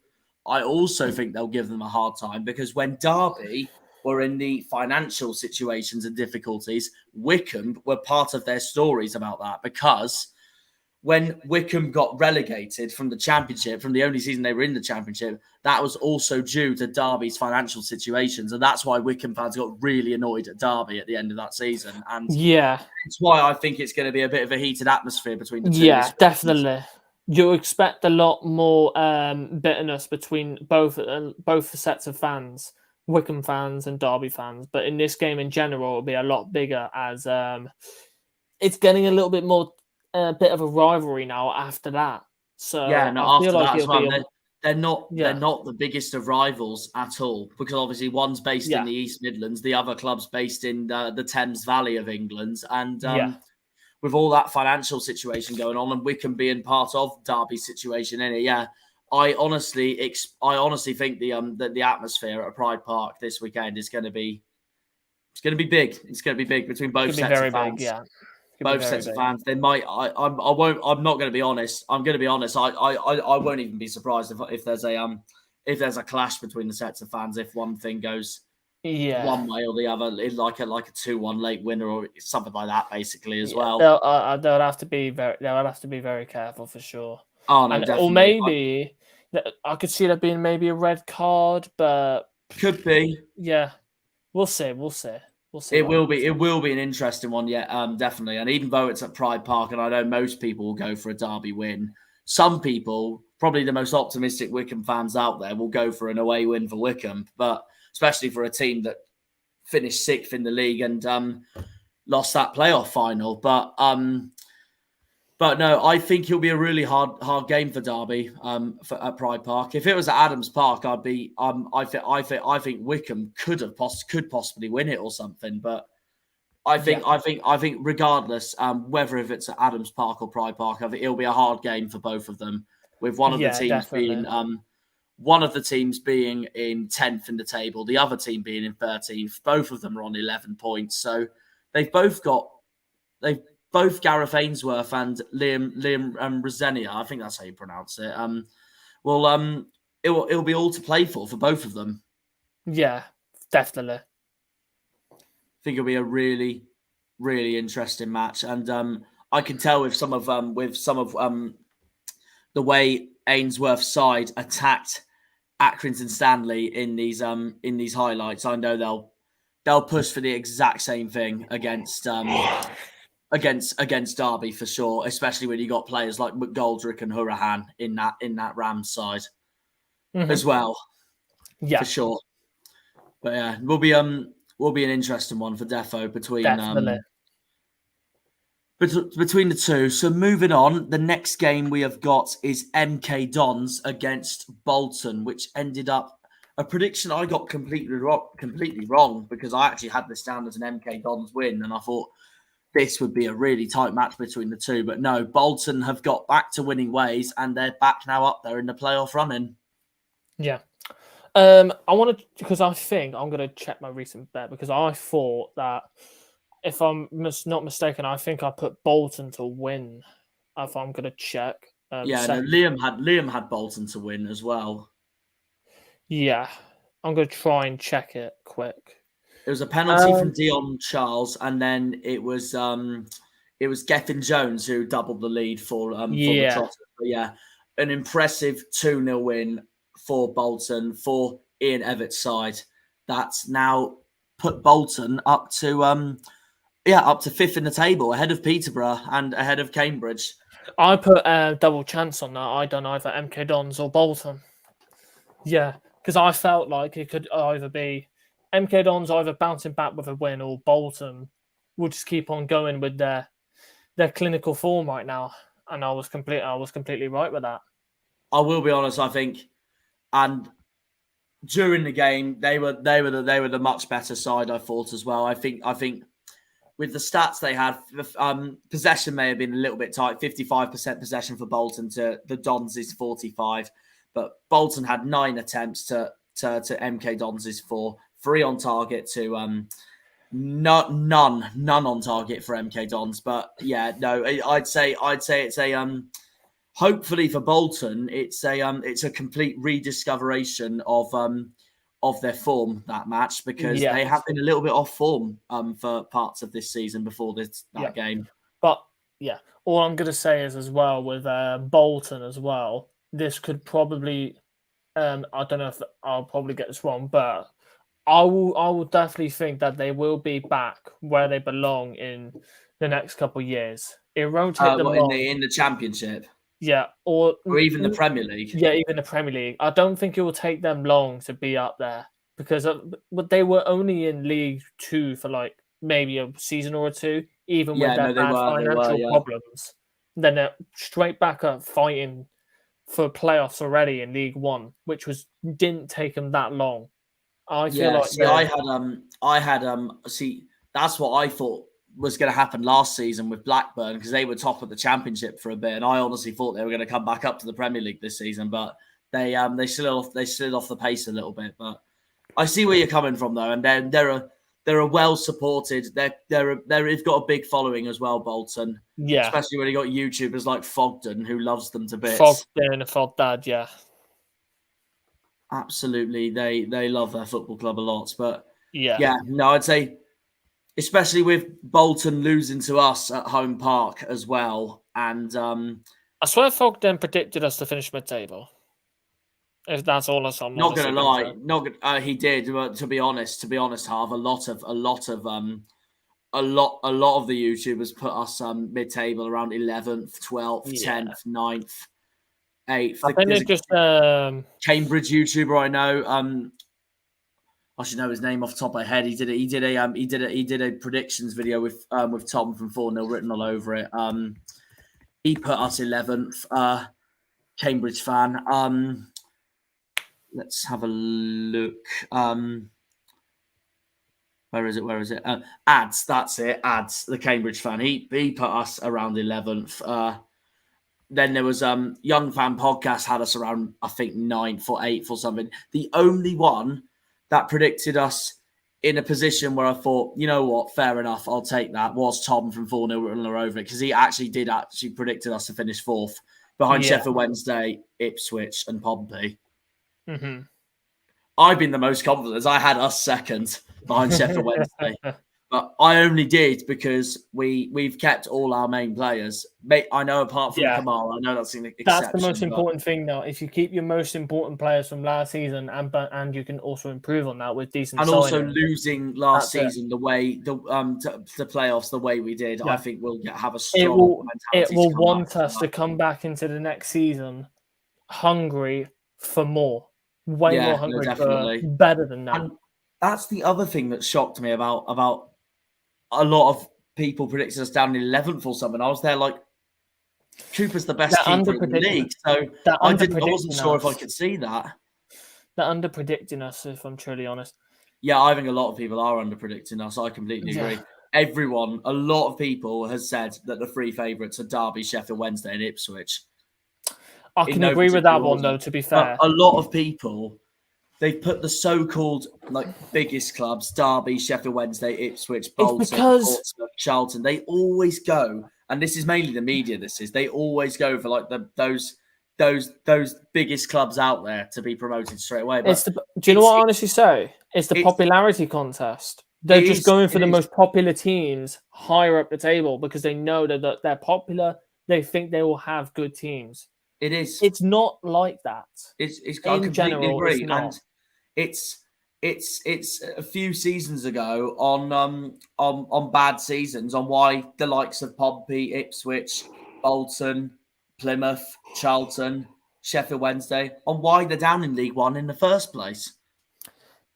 I also think they'll give them a hard time because when Derby were in the financial situations and difficulties, Wickham were part of their stories about that, because when Wickham got relegated from the Championship, from the only season they were in the Championship, that was also due to Derby's financial situations. And that's why Wickham fans got really annoyed at Derby at the end of that season. And it's why I think it's going to be a bit of a heated atmosphere between the two. Yeah, definitely. You expect a lot more bitterness between both sets of fans, Wickham fans and Derby fans. But in this game in general, it'll be a lot bigger, as it's getting a little bit more a bit of a rivalry now after that. So yeah, no, I feel after like that as well, be they're not the biggest of rivals at all, because obviously one's based in the East Midlands, the other club's based in the Thames Valley of England, and with all that financial situation going on, and Wickham being part of Derby's situation in it, I honestly think the atmosphere at Pride Park this weekend is going to be big. It's going to be big between both sets of fans. Big, both sets of fans. They might. I won't. I'm not going to be honest. I'm going to be honest. I won't even be surprised if there's a clash between the sets of fans, if one thing goes one way or the other, like a 2-1 late winner or something like that, basically as well. They'll have to be very careful for sure. Oh no, definitely. Or maybe I could see there being maybe a red card, but could be. Yeah, we'll see. It will be an interesting one, definitely. And even though it's at Pride Park, and I know most people will go for a Derby win, some people, probably the most optimistic Wickham fans out there, will go for an away win for Wickham. But especially for a team that finished 6th in the league and lost that playoff final. But no, I think it'll be a really hard game for Derby at Pride Park. If it was at Adams Park, I'd be I think Wickham could possibly win it or something. But I think regardless, whether if it's at Adams Park or Pride Park, I think it'll be a hard game for both of them. With one of the teams being in 10th in the table, the other team being in 13th. Both of them are on 11 points, so they've both Gareth Ainsworth and Liam Rosenia, I think that's how you pronounce it. It'll be all to play for both of them. Yeah, definitely. I think it'll be a really, really interesting match, and I can tell with some of the way Ainsworth's side attacked Accrington Stanley in these highlights. I know they'll push for the exact same thing against Derby for sure, especially when you got players like McGoldrick and Hurahan in that Rams side as well. Yeah, for sure. But yeah, will be an interesting one for Defo between the two. So moving on, the next game we have got is MK Dons against Bolton, which ended up a prediction I got completely wrong, because I actually had this down as an MK Dons win, and I thought this would be a really tight match between the two. But no, Bolton have got back to winning ways, and they're back now up there in the playoff running. Yeah. I want to, because I think I'm going to check my recent bet, because I thought that, if I'm not mistaken, I think I put Bolton to win. If I'm going to check. Liam had Bolton to win as well. Yeah. I'm going to try and check it quick. It was a penalty from Dion Charles, and then it was Gethin Jones who doubled the lead for the Trotters. But yeah, an impressive 2-0 win for Bolton, for Ian Everett's side. That's now put Bolton up to 5th in the table, ahead of Peterborough and ahead of Cambridge. I put a double chance on that. I done either MK Dons or Bolton. Yeah, because I felt like it could either be MK Dons either bouncing back with a win, or Bolton will just keep on going with their clinical form right now. And I was completely right with that. I will be honest, I think, and during the game they were the much better side, I thought as well. I think with the stats they had, possession may have been a little bit tight. 55% possession for Bolton to the Dons' 45, but Bolton had 9 attempts to MK Dons' 4. 3 on target to None on target for MK Dons. But yeah, no, I'd say it's a hopefully for Bolton, it's a complete rediscoveration of their form that match, because they have been a little bit off form for parts of this season before that game. But yeah, all I'm gonna say is as well with Bolton as well, this could probably I don't know if I'll probably get this wrong, but I will definitely think that they will be back where they belong in the next couple of years. It won't take them long. In the Championship. Yeah, or even the Premier League. Yeah, even the Premier League. I don't think it will take them long to be up there, because they were only in League Two for like maybe a season or two, even with their bad financial problems. Then they're straight back up fighting for playoffs already in League One, which didn't take them that long. I feel that's what I thought was going to happen last season with Blackburn, because they were top of the Championship for a bit, and I honestly thought they were going to come back up to the Premier League this season, but they slid off the pace a little bit. But I see where you're coming from though, and then they're a well supported. They've got a big following as well, Bolton. Yeah, especially when you got YouTubers like Fogden who loves them to bits. Fogden and Fogdad, yeah. Absolutely, they love their football club a lot. But I'd say, especially with Bolton losing to us at home park as well, and I swear Fogden predicted us to finish mid-table. If that's all I'm not going to lie, he did. But to be honest, Harv, a lot of the YouTubers put us mid-table around 11th, 12th, 10th, 9th. 8th. I think it's just Cambridge YouTuber I know. I should know his name off the top of my head. He did a predictions video with Tom from 4-0 written all over it. He put us 11th. Cambridge fan. Let's have a look. Where is it? Ads. That's it. Ads. The Cambridge fan. He put us around 11th. Then there was Young Fan Podcast had us around, I think, 9th or 8th or something. The only one that predicted us in a position where I thought, you know what, fair enough, I'll take that, was Tom from 4-0 over it, because he actually predicted us to finish 4th behind Sheffield Wednesday, Ipswich and Pompey. Mm-hmm. I've been the most confident. I had us 2nd behind Sheffield Wednesday. But I only did because we've kept all our main players. I know apart from Kamal, I know that's an exception. That's the most important thing now. If you keep your most important players from last season, and you can also improve on that with decent and signings. Also losing last season the way the playoffs the way we did, I think we'll have a strong mentality. It will want us to come back into the next season hungry for more, way more hungry for better than that. And that's the other thing that shocked me about a lot of people predicted us down in 11th or something. I was there like, Cooper's the best keeper in the league. So I wasn't sure if I could see that. They're under-predicting us, if I'm truly honest. Yeah, I think a lot of people are under-predicting us. I completely agree. A lot of people has said that the 3 favourites are Derby, Sheffield Wednesday and Ipswich. I can agree with that one, though, to be fair. A lot of people, they've put the so-called biggest clubs, Derby, Sheffield Wednesday, Ipswich, Bolton, Portsmouth, Charlton. They always go, and this is mainly the media. They always go for those biggest clubs out there to be promoted straight away. But do you know what I honestly say? It's the popularity contest. They're just going for the most popular teams higher up the table because they know that they're popular. They think they will have good teams. It is. It's not like that. It's I completely agree. And it's a few seasons ago on bad seasons on why the likes of Pompey, Ipswich, Bolton, Plymouth, Charlton, Sheffield Wednesday, on why they're down in League One in the first place.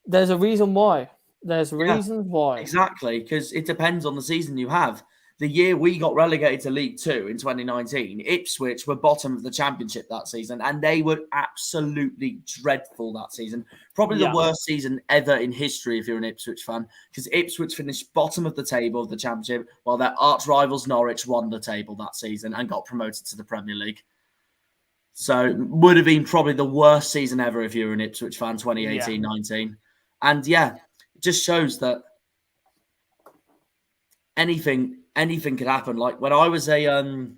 There's a reason why. There's reasons why. Exactly, because it depends on the season you have. The year we got relegated to League Two in 2019, Ipswich were bottom of the Championship that season, and they were absolutely dreadful that season. Probably the worst season ever in history if you're an Ipswich fan, because Ipswich finished bottom of the table of the Championship, while their arch rivals Norwich won the table that season and got promoted to the Premier League. So would have been probably the worst season ever if you were an Ipswich fan, 2018-19. And it just shows that anything could happen. Like when I was an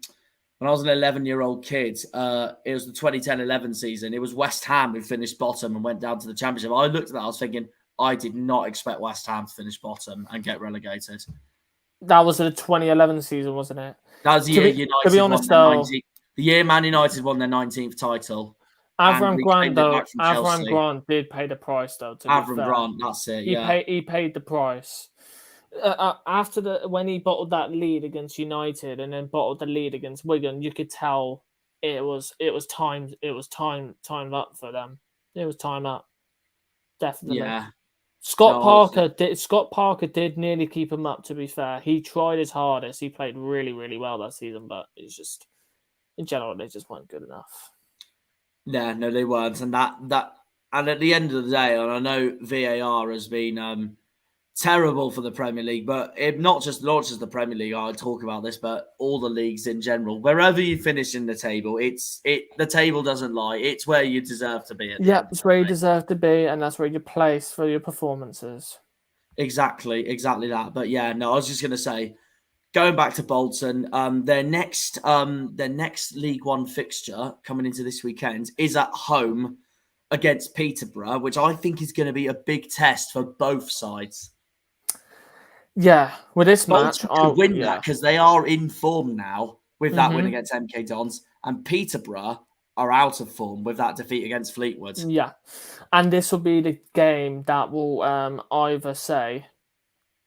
11-year-old kid, it was the 2010-11 season. It was West Ham who finished bottom and went down to the Championship. I looked at that, I was thinking, I did not expect West Ham to finish bottom and get relegated. That was the 2011 season, wasn't it? That was the year United to be honest, though, the year Man United won their 19th title. Avram Grant did pay the price, though. Avram Grant, that's it. He paid the price. After when he bottled that lead against United and then bottled the lead against Wigan, you could tell it was time up for them. It was time up, definitely. Yeah. Scott Parker did nearly keep him up. To be fair, he tried his hardest. He played really, really well that season, but it's just in general they just weren't good enough. Yeah, no, they weren't, and and at the end of the day, and I know VAR has been terrible for the Premier League, but not just the Premier League. I'll talk about this, but all the leagues in general. Wherever you finish in the table, the table doesn't lie. It's where you deserve to be. It's where you deserve to be, and that's where you place for your performances. Exactly that. But yeah, no, I was just gonna say, going back to Bolton, their next League One fixture coming into this weekend is at home against Peterborough, which I think is going to be a big test for both sides. Yeah, with this match, could win that because they are in form now with that win against MK Dons, and Peterborough are out of form with that defeat against Fleetwood. Yeah, and this will be the game that will either say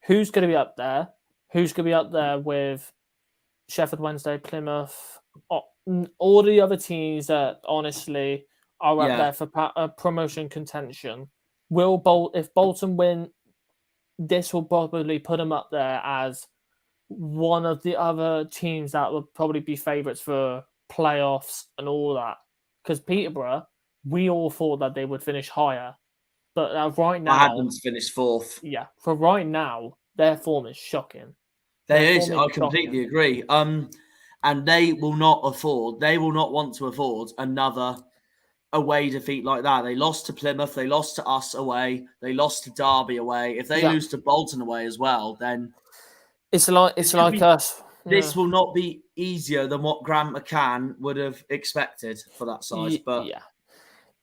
who's going to be up there, with Sheffield Wednesday, Plymouth, all the other teams that honestly are up there for promotion contention. If Bolton win, this will probably put them up there as one of the other teams that would probably be favourites for playoffs and all that. Because Peterborough, we all thought that they would finish higher. But right now... I had them to finish fourth. Yeah, for right now, their form is shocking. I completely agree. And they will not want to afford another away defeat like that. They lost to Plymouth, they lost to us away, they lost to Derby away. If they lose to Bolton away as well, then it's like us. This will not be easier than what Grant McCann would have expected for that side. But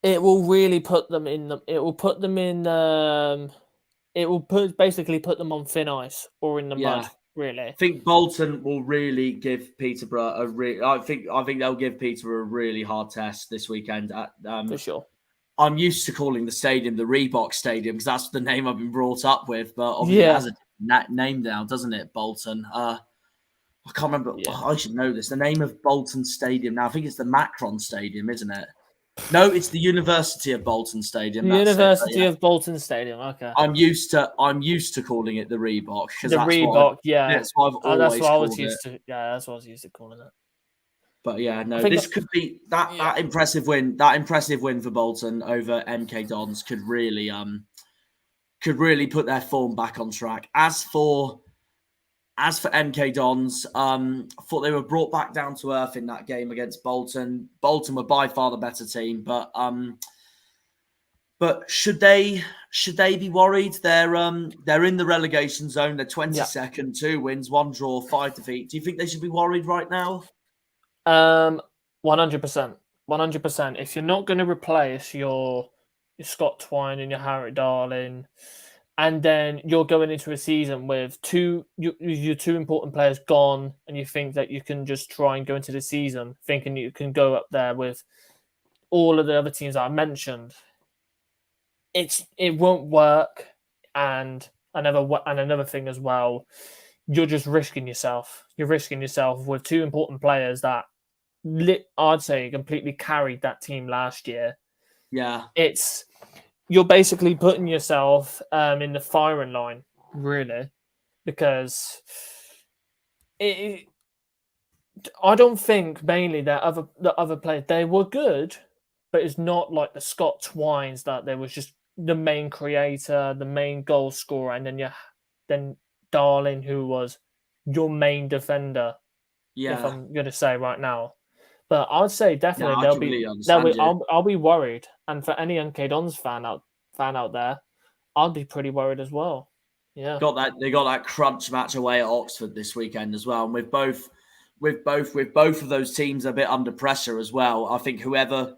it will really put them in basically put them on thin ice or in the mud. Really, I think Bolton will really give Peterborough I think they'll give Peterborough a really hard test this weekend. For sure. I'm used to calling the stadium the Reebok Stadium because that's the name I've been brought up with. But obviously it has a name now, doesn't it? Bolton. I can't remember. I should know this. The name of Bolton Stadium now. I think it's the Macron Stadium, isn't it? No, it's the University of Bolton Stadium. University of Bolton Stadium. Okay. I'm used to calling it the Reebok because that's what I've always called it. That's what I was used to calling it. But yeah, no, this could be that impressive win. That impressive win for Bolton over MK Dons could really put their form back on track. As for MK Dons, thought they were brought back down to earth in that game against Bolton. Bolton were by far the better team, but should they be worried? They're in the relegation zone. They're 22nd, 2 wins, 1 draw, 5 defeats. Do you think they should be worried right now? 100%. 100%. If you're not going to replace your Scott Twine and your Harry Darling, and then you're going into a season with your two important players gone, and you think that you can just try and go into the season thinking you can go up there with all of the other teams that I mentioned, it won't work. And another thing as well, you're just risking yourself. You're risking yourself with two important players that I'd say completely carried that team last year. Yeah, you're basically putting yourself in the firing line, really, because I don't think mainly the other players, they were good, but it's not like the Scott Twines that there was just the main creator, the main goal scorer, and then Darling, who was your main defender. Yeah, if I'm going to say right now. But I'd say definitely I'll be worried, and for any MK Dons fan out there, I'd be pretty worried as well. Yeah. They got that crunch match away at Oxford this weekend as well. And with both of those teams a bit under pressure as well, I think whoever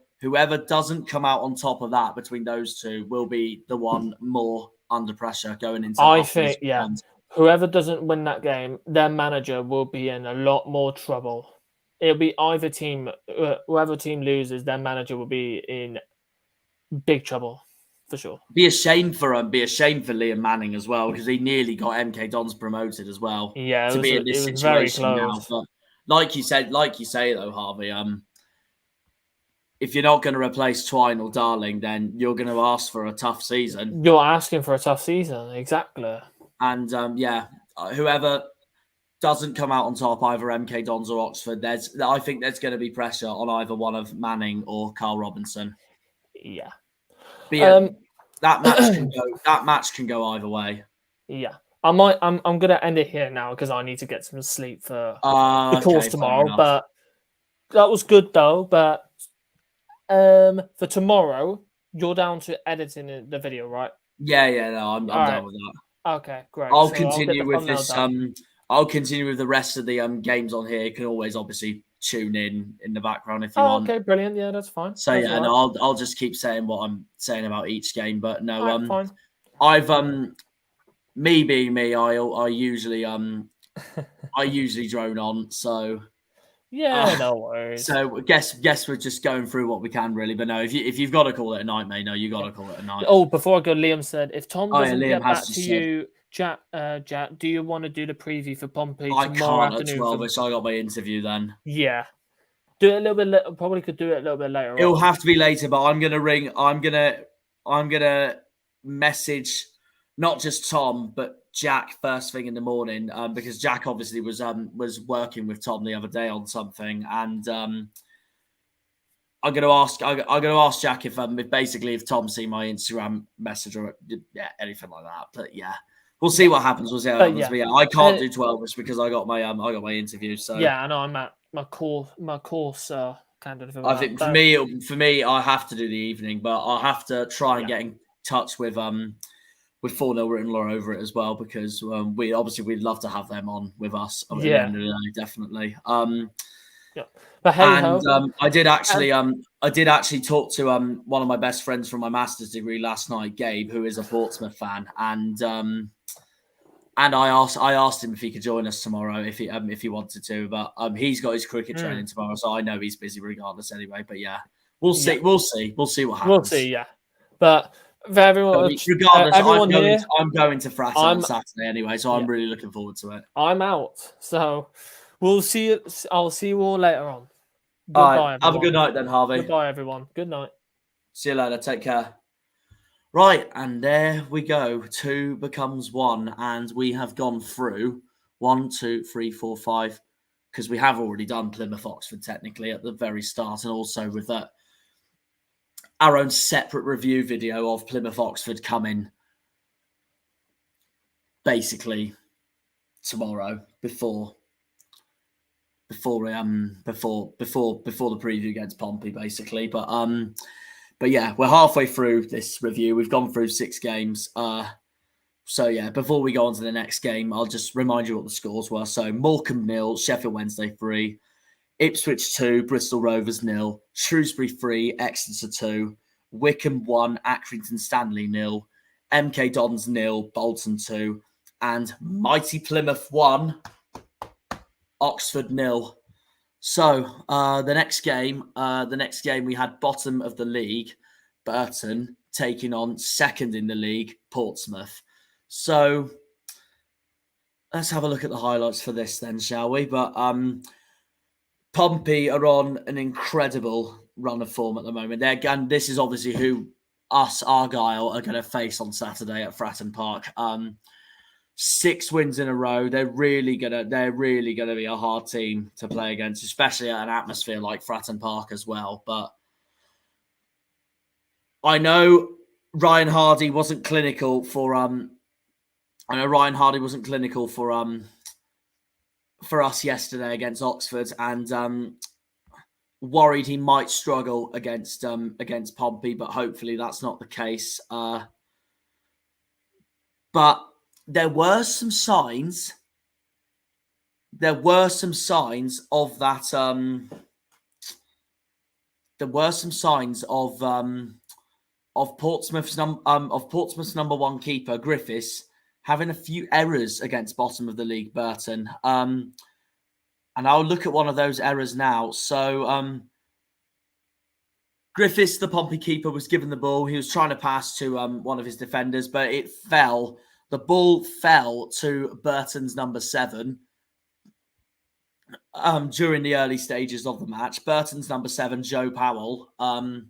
doesn't come out on top of that between those two will be the one more under pressure going into I after this think, yeah, weekend. whoever doesn't win that game, their manager will be in a lot more trouble. It'll be either team, whoever team loses, their manager will be in big trouble for sure. Be a shame for Liam Manning as well, because he nearly got MK Dons promoted as well. Yeah, to be in this situation now. But like you say though, Harvey, if you're not going to replace Twine or Darling, then you're going to ask for a tough season. You're asking for a tough season, exactly. And whoever doesn't come out on top, either MK Dons or Oxford, I think there's going to be pressure on either one of Manning or Carl Robinson. Yeah. That match can go either way. Yeah. I'm gonna end it here now because I need to get some sleep for the course tomorrow. But that was good though. But for tomorrow, you're down to editing the video, right? Yeah, no, I'm done with that. Okay, great. I'll continue with this. I'll continue with the rest of the games on here. You can always obviously tune in the background if you want. Okay, brilliant. Yeah, that's fine. So that's right. No, I'll just keep saying what I'm saying about each game. But no, fine. I've me being me, I usually I usually drone on. So yeah, no worries. So guess we're just going through what we can really. But no, if you've got to call it a night, mate, no, you got to call it a night. Oh, before I go, Liam said if Tom doesn't get back to you. Jack, do you want to do the preview for Pompey tomorrow afternoon? I can't at 12, so I got my interview then. Yeah. Do it a little bit later. Probably could do it a little bit later. It'll have to be later, but I'm gonna ring. I'm gonna message not just Tom, but Jack first thing in the morning, because Jack obviously was working with Tom the other day on something, and I'm gonna ask Jack if Tom see my Instagram message or anything like that. But yeah. We'll see what happens. We'll see how it happens. But yeah, I can't do 12 because I got my interview. So yeah, I know I'm at my course kind of. I think for me, I have to do the evening, but I'll have to try and get in touch with 4-0 written law over it as well, because we'd love to have them on with us. At the end of the day, definitely. But hey, I did actually talk to one of my best friends from my master's degree last night, Gabe, who is a Portsmouth fan, and I asked him if he could join us tomorrow if he wanted to, but he's got his cricket training tomorrow, so I know he's busy regardless anyway. But yeah, we'll see what happens. We'll see, yeah. But for everyone, regardless, I'm going to Fratton on Saturday anyway, so I'm really looking forward to it. I'm out, so we'll see you. I'll see you all later on. Goodbye, everyone. Have a good night then, Harvey. Goodbye, everyone. Good night. See you later. Take care. Right, and there we go. 2 becomes 1, and we have gone through 1, 2, 3, 4, 5, because we have already done Plymouth Oxford technically at the very start, and also with that our own separate review video of Plymouth Oxford coming basically tomorrow before the preview against Pompey, basically. But yeah, we're halfway through this review. We've gone through 6 games. So yeah, before we go on to the next game, I'll just remind you what the scores were. So Morecambe 0, Sheffield Wednesday 3, Ipswich 2, Bristol Rovers 0, Shrewsbury 3, Exeter 2, Wickham 1, Accrington Stanley 0, MK Dons 0, Bolton 2, and mighty Plymouth 1, Oxford 0. So the next game we had bottom of the league, Burton, taking on second in the league, Portsmouth. So let's have a look at the highlights for this then, shall we? But Pompey are on an incredible run of form at the moment. And this is obviously who us, Argyle, are going to face on Saturday at Fratton Park. 6 wins in a row. They're really gonna be a hard team to play against, especially at an atmosphere like Fratton Park as well. But I know Ryan Hardy wasn't clinical for us yesterday against Oxford, and worried he might struggle against Pompey, but hopefully that's not the case. But there were some signs. There were some signs of that. There were some signs of Portsmouth's number one keeper Griffiths having a few errors against bottom of the league Burton. And I'll look at one of those errors now. So Griffiths, the Pompey keeper, was given the ball. He was trying to pass to one of his defenders, but it fell. The ball fell to Burton's number 7 during the early stages of the match. Burton's number 7, Joe Powell. And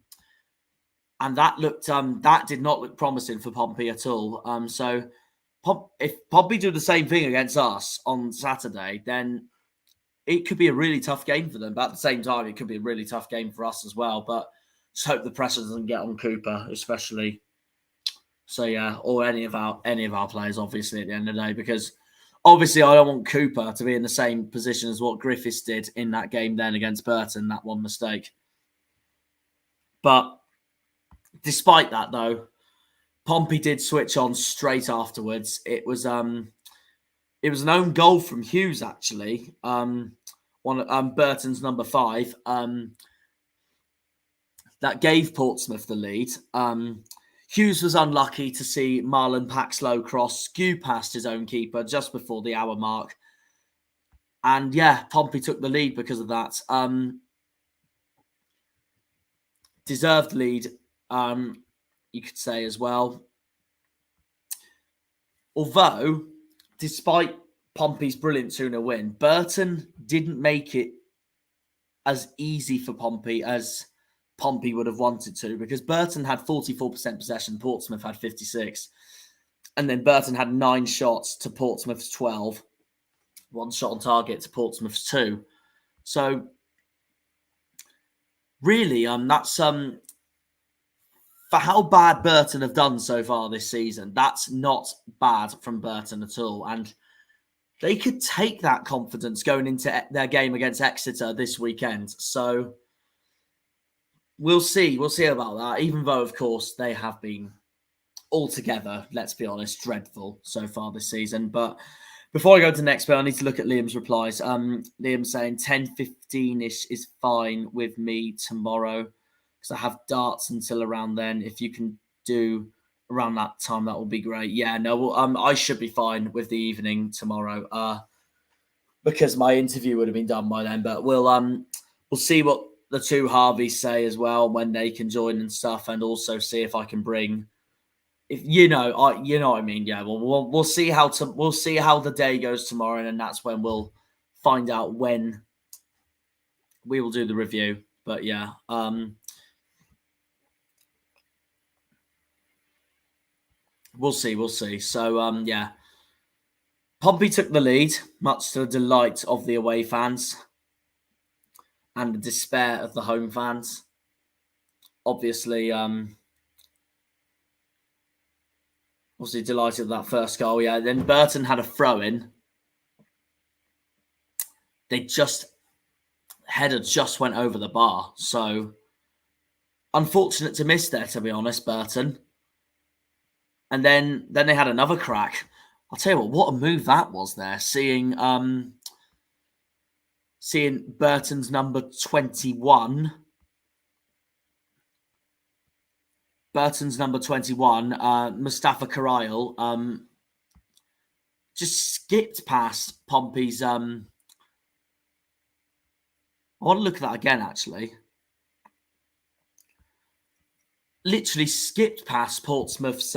that did not look promising for Pompey at all. So if Pompey do the same thing against us on Saturday, then it could be a really tough game for them. But at the same time, it could be a really tough game for us as well. But just hope the pressure doesn't get on Cooper, especially. So yeah, or any of our players, obviously, at the end of the day, because obviously I don't want Cooper to be in the same position as what Griffiths did in that game then against Burton, that one mistake. But despite that, though, Pompey did switch on straight afterwards. It was an own goal from Hughes, actually. Burton's number 5. That gave Portsmouth the lead. Hughes was unlucky to see Marlon Paxlow cross skew past his own keeper just before the hour mark. And yeah, Pompey took the lead because of that. Deserved lead, you could say as well. Although, despite Pompey's brilliant 2-0 win, Burton didn't make it as easy for Pompey as Pompey would have wanted to, because Burton had 44% possession, Portsmouth had 56%. And then Burton had 9 shots to Portsmouth's 12. 1 shot on target to Portsmouth's 2. So, really, that's for how bad Burton have done so far this season, that's not bad from Burton at all. And they could take that confidence going into their game against Exeter this weekend. So we'll see. We'll see about that, even though, of course, they have been altogether, let's be honest, dreadful so far this season. But before I go to the next bit, I need to look at Liam's replies. Liam saying 10:15-ish is fine with me tomorrow because I have darts until around then. If you can do around that time, that will be great. Yeah, no, well, I should be fine with the evening tomorrow because my interview would have been done by then. But we'll see what the two Harveys say as well when they can join and stuff, and also see if I can bring. If you know what I mean, yeah. Well, we'll see how the day goes tomorrow, and then that's when we'll find out when we will do the review. But yeah, we'll see. So yeah, Pompey took the lead, much to the delight of the away fans and the despair of the home fans. Obviously, delighted with that first goal. Yeah, then Burton had a throw-in. Header just went over the bar. So, unfortunate to miss there, to be honest, Burton. And then they had another crack. I'll tell you what a move that was there. Seeing Burton's number 21. Mustafa Karayel, just skipped past Pompey's. I want to look at that again, actually. Literally skipped past Portsmouth's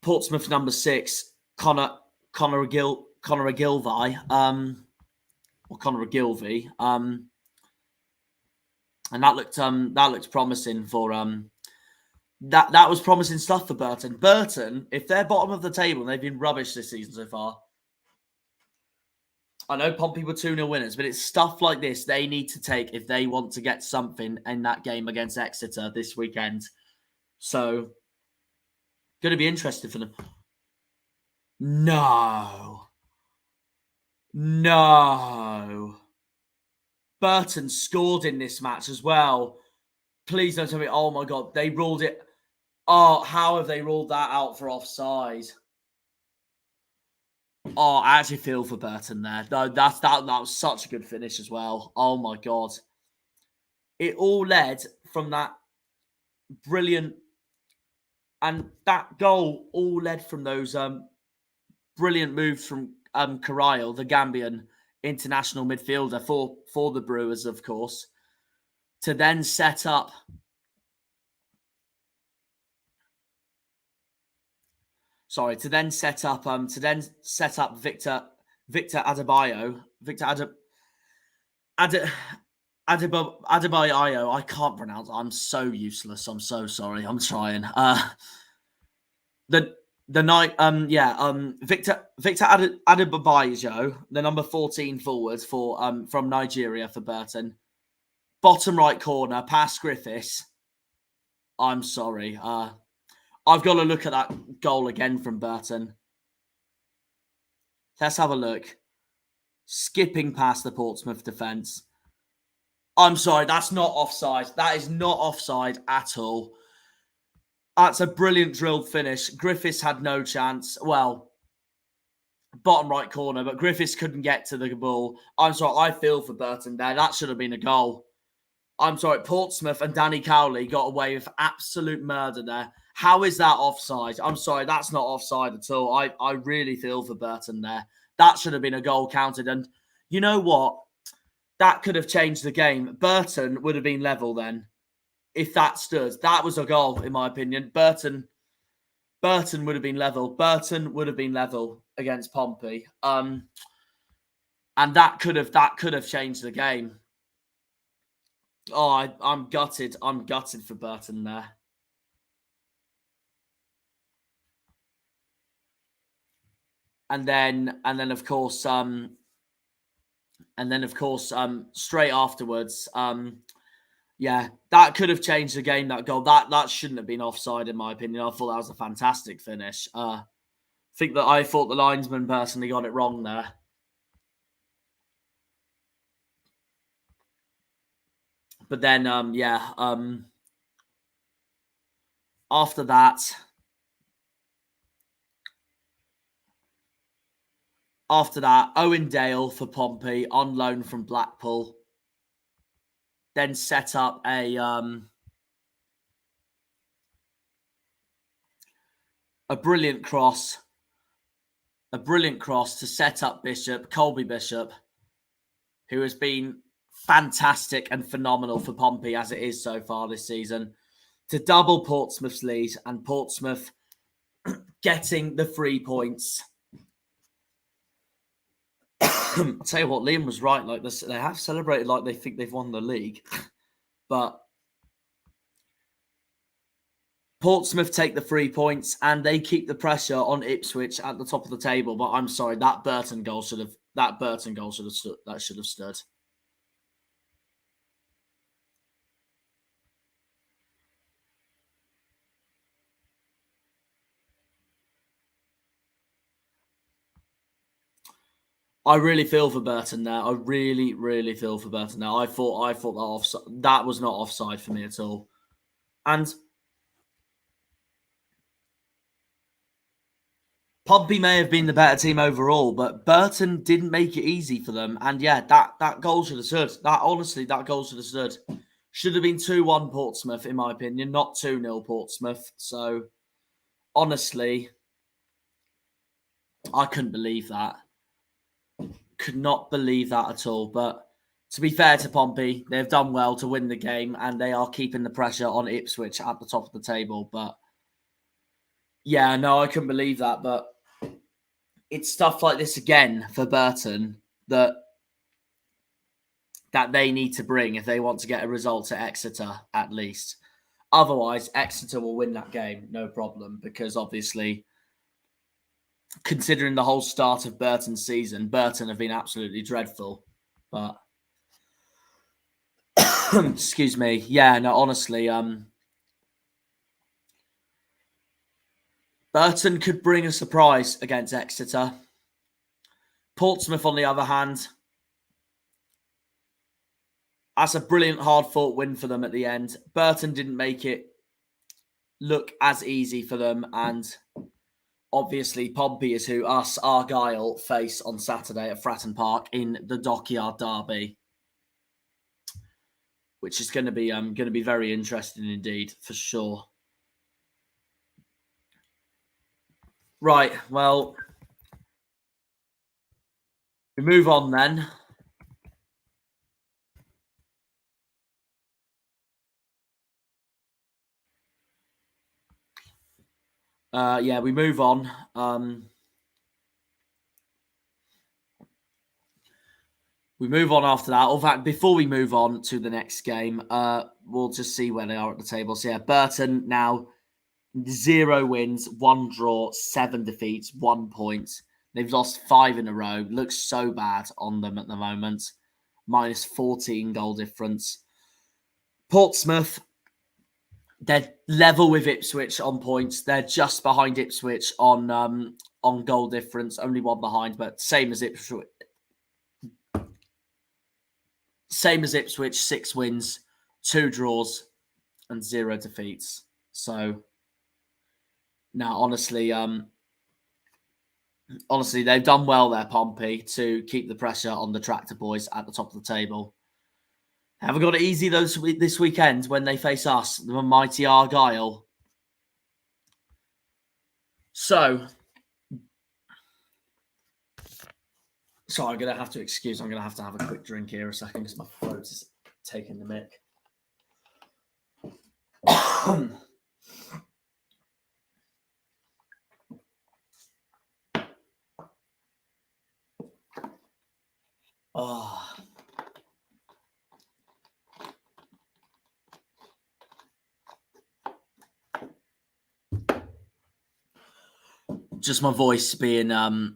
Portsmouth number 6, Connor Ogilvie, or Connor Ogilvie, and that looked promising for that was promising stuff for Burton. Burton, if they're bottom of the table, and they've been rubbish this season so far. I know Pompey were 2-0 winners, but it's stuff like this they need to take if they want to get something in that game against Exeter this weekend. So, going to be interesting for them. No. Burton scored in this match as well. Please don't tell me, oh my God, they ruled it. Oh, how have they ruled that out for offside? Oh, I actually feel for Burton there. No, that was such a good finish as well. Oh my God. It all led from that brilliant, and that goal all led from those brilliant moves from Carryle, the Gambian international midfielder for the Brewers, of course, to then set up Victor Adebayo. Adebayo. I can't pronounce. I'm so useless. I'm so sorry. I'm trying. Victor Adebayo, the number 14 forward for from Nigeria for Burton. Bottom right corner, past Griffiths. I'm sorry. I've got to look at that goal again from Burton. Let's have a look. Skipping past the Portsmouth defence. I'm sorry, that's not offside. That is not offside at all. That's a brilliant drilled finish. Griffiths had no chance. Well, bottom right corner, but Griffiths couldn't get to the ball. I'm sorry, I feel for Burton there. That should have been a goal. I'm sorry, Portsmouth and Danny Cowley got away with absolute murder there. How is that offside? I'm sorry, that's not offside at all. I really feel for Burton there. That should have been a goal counted. And you know what? That could have changed the game. Burton would have been level then. If that stood. That was a goal, in my opinion. Burton would have been level. Burton would have been level against Pompey. And that could have changed the game. Oh, I'm gutted. I'm gutted for Burton there. And then of course, straight afterwards, yeah, that could have changed the game. That goal, that shouldn't have been offside, in my opinion. I thought that was a fantastic finish. I thought the linesman personally got it wrong there. But then, after that, Owen Dale for Pompey on loan from Blackpool. Then set up a brilliant cross. A brilliant cross to set up Colby Bishop, who has been fantastic and phenomenal for Pompey as it is so far this season, to double Portsmouth's lead, and Portsmouth getting the 3 points. I'll tell you what, Liam was right. Like this, they have celebrated like they think they've won the league, but Portsmouth take the 3 points and they keep the pressure on Ipswich at the top of the table. But I'm sorry, that Burton goal should have stood. That should have stood. I really feel for Burton there. I really, really feel for Burton there. I thought that was not offside for me at all. And Pompey may have been the better team overall, but Burton didn't make it easy for them. And yeah, that goal should have stood. That goal should have stood. Should have been 2-1 Portsmouth, in my opinion, not 2-0 Portsmouth. So honestly, I couldn't believe that. Could not believe that at all. But to be fair to Pompey, they've done well to win the game and they are keeping the pressure on Ipswich at the top of the table. But yeah, no, I couldn't believe that. But it's stuff like this again for Burton that they need to bring if they want to get a result at Exeter, at least. Otherwise, Exeter will win that game, no problem, because obviously, considering the whole start of Burton's season, Burton have been absolutely dreadful. But excuse me, yeah, no, honestly, Burton could bring a surprise against Exeter. Portsmouth, on the other hand, that's a brilliant, hard-fought win for them at the end. Burton didn't make it look as easy for them. And obviously, Pompey is who us, Argyle, face on Saturday at Fratton Park in the Dockyard Derby, which is going to be very interesting indeed, for sure. Right, well, we move on then. We move on. We move on after that. In fact, before we move on to the next game, we'll just see where they are at the table. So, yeah, Burton now 0 wins, 1 draw, 7 defeats, 1 point. They've lost 5 in a row. Looks so bad on them at the moment. Minus 14 goal difference. Portsmouth, they're level with Ipswich on points. They're just behind Ipswich on goal difference. Only 1 behind, but same as Ipswich. Same as Ipswich, 6 wins, 2 draws, and 0 defeats. So now, honestly, they've done well there, Pompey, to keep the pressure on the Tractor Boys at the top of the table. Haven't got it easy this weekend when they face us, the mighty Argyle. So, sorry, I'm going to have to have a quick drink here a second because my throat is taking the mick. Oh. Just my voice being my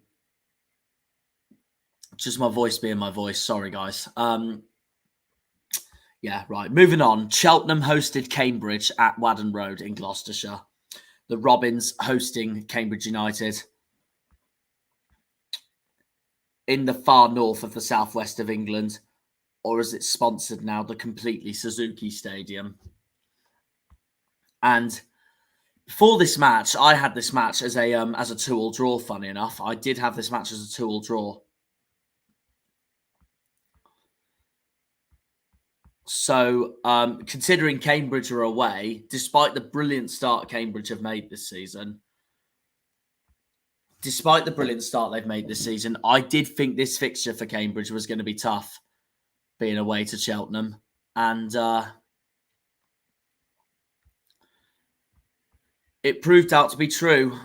voice. Sorry, guys. Yeah, right. Moving on. Cheltenham hosted Cambridge at Whaddon Road in Gloucestershire. The Robins hosting Cambridge United in the far north of the southwest of England, or as it's sponsored now, the completely Suzuki Stadium. And for this match, I had this match as a 2-2 draw. Funny enough, I did have this match as a 2-2 draw. So, considering Cambridge are away, despite the brilliant start Cambridge have made this season, I did think this fixture for Cambridge was going to be tough, being away to Cheltenham. And it proved out to be true.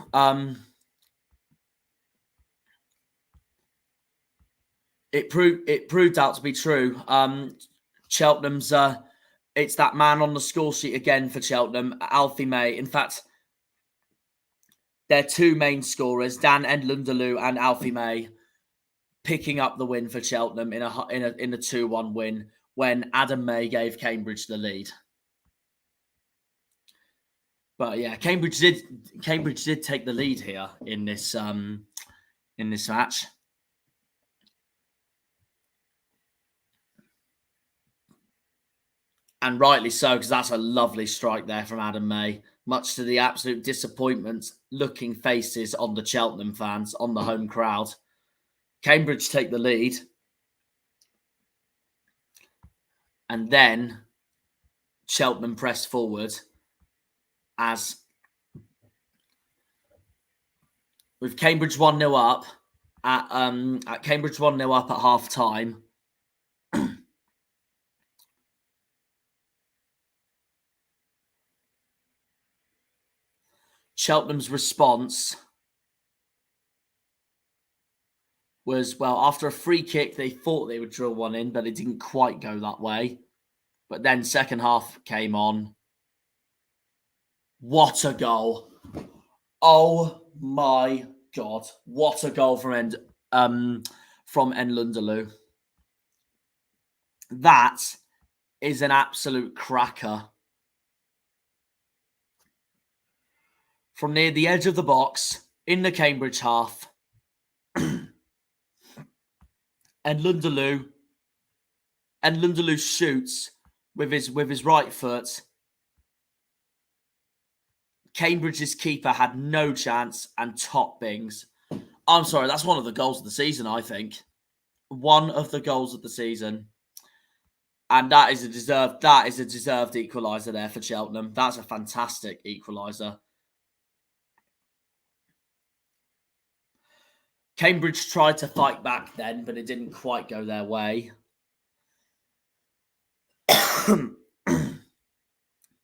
It proved out to be true. Cheltenham's it's that man on the score sheet again for Cheltenham, Alfie May. In fact, their 2 main scorers, Dan Endlundalu and Alfie May, picking up the win for Cheltenham in a 2-1 win when Adam May gave Cambridge the lead. But yeah, Cambridge did take the lead here in this match. And rightly so, because that's a lovely strike there from Adam May, much to the absolute disappointment looking faces on the Cheltenham fans, on the home crowd. Cambridge take the lead. And then Cheltenham press forward as with Cambridge 1-0 up at Cambridge 1-0 up at half time. Cheltenham's response was, well, after a free kick, they thought they would drill one in, but it didn't quite go that way. But then second half came on. What a goal. Oh my God. What a goal from Endlundalu. That is an absolute cracker. From near the edge of the box, in the Cambridge half, Endlundalu shoots with his right foot. Cambridge's keeper had no chance and top bings. I'm sorry, that's one of the goals of the season, I think. One of the goals of the season. And that is a deserved equaliser there for Cheltenham. That's a fantastic equaliser. Cambridge tried to fight back then, but it didn't quite go their way.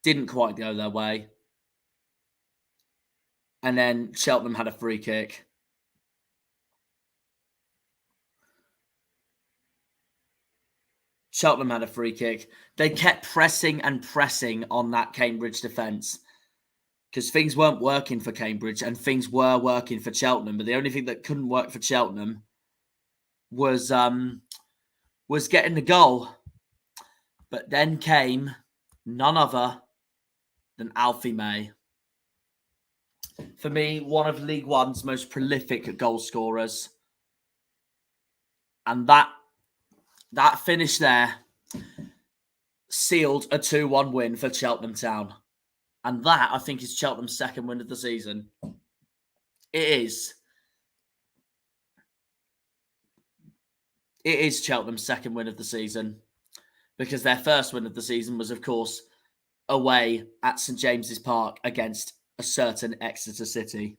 Didn't quite go their way. And then Cheltenham had a free kick. Cheltenham had a free kick. They kept pressing and pressing on that Cambridge defence because things weren't working for Cambridge and things were working for Cheltenham. But the only thing that couldn't work for Cheltenham was getting the goal. But then came none other than Alfie May. For me, one of League One's most prolific goal scorers. And that finish there sealed a 2-1 win for Cheltenham Town. And that, I think, is Cheltenham's second win of the season. It is. It is Cheltenham's second win of the season. Because their first win of the season was, of course, away at St James's Park against a certain Exeter City.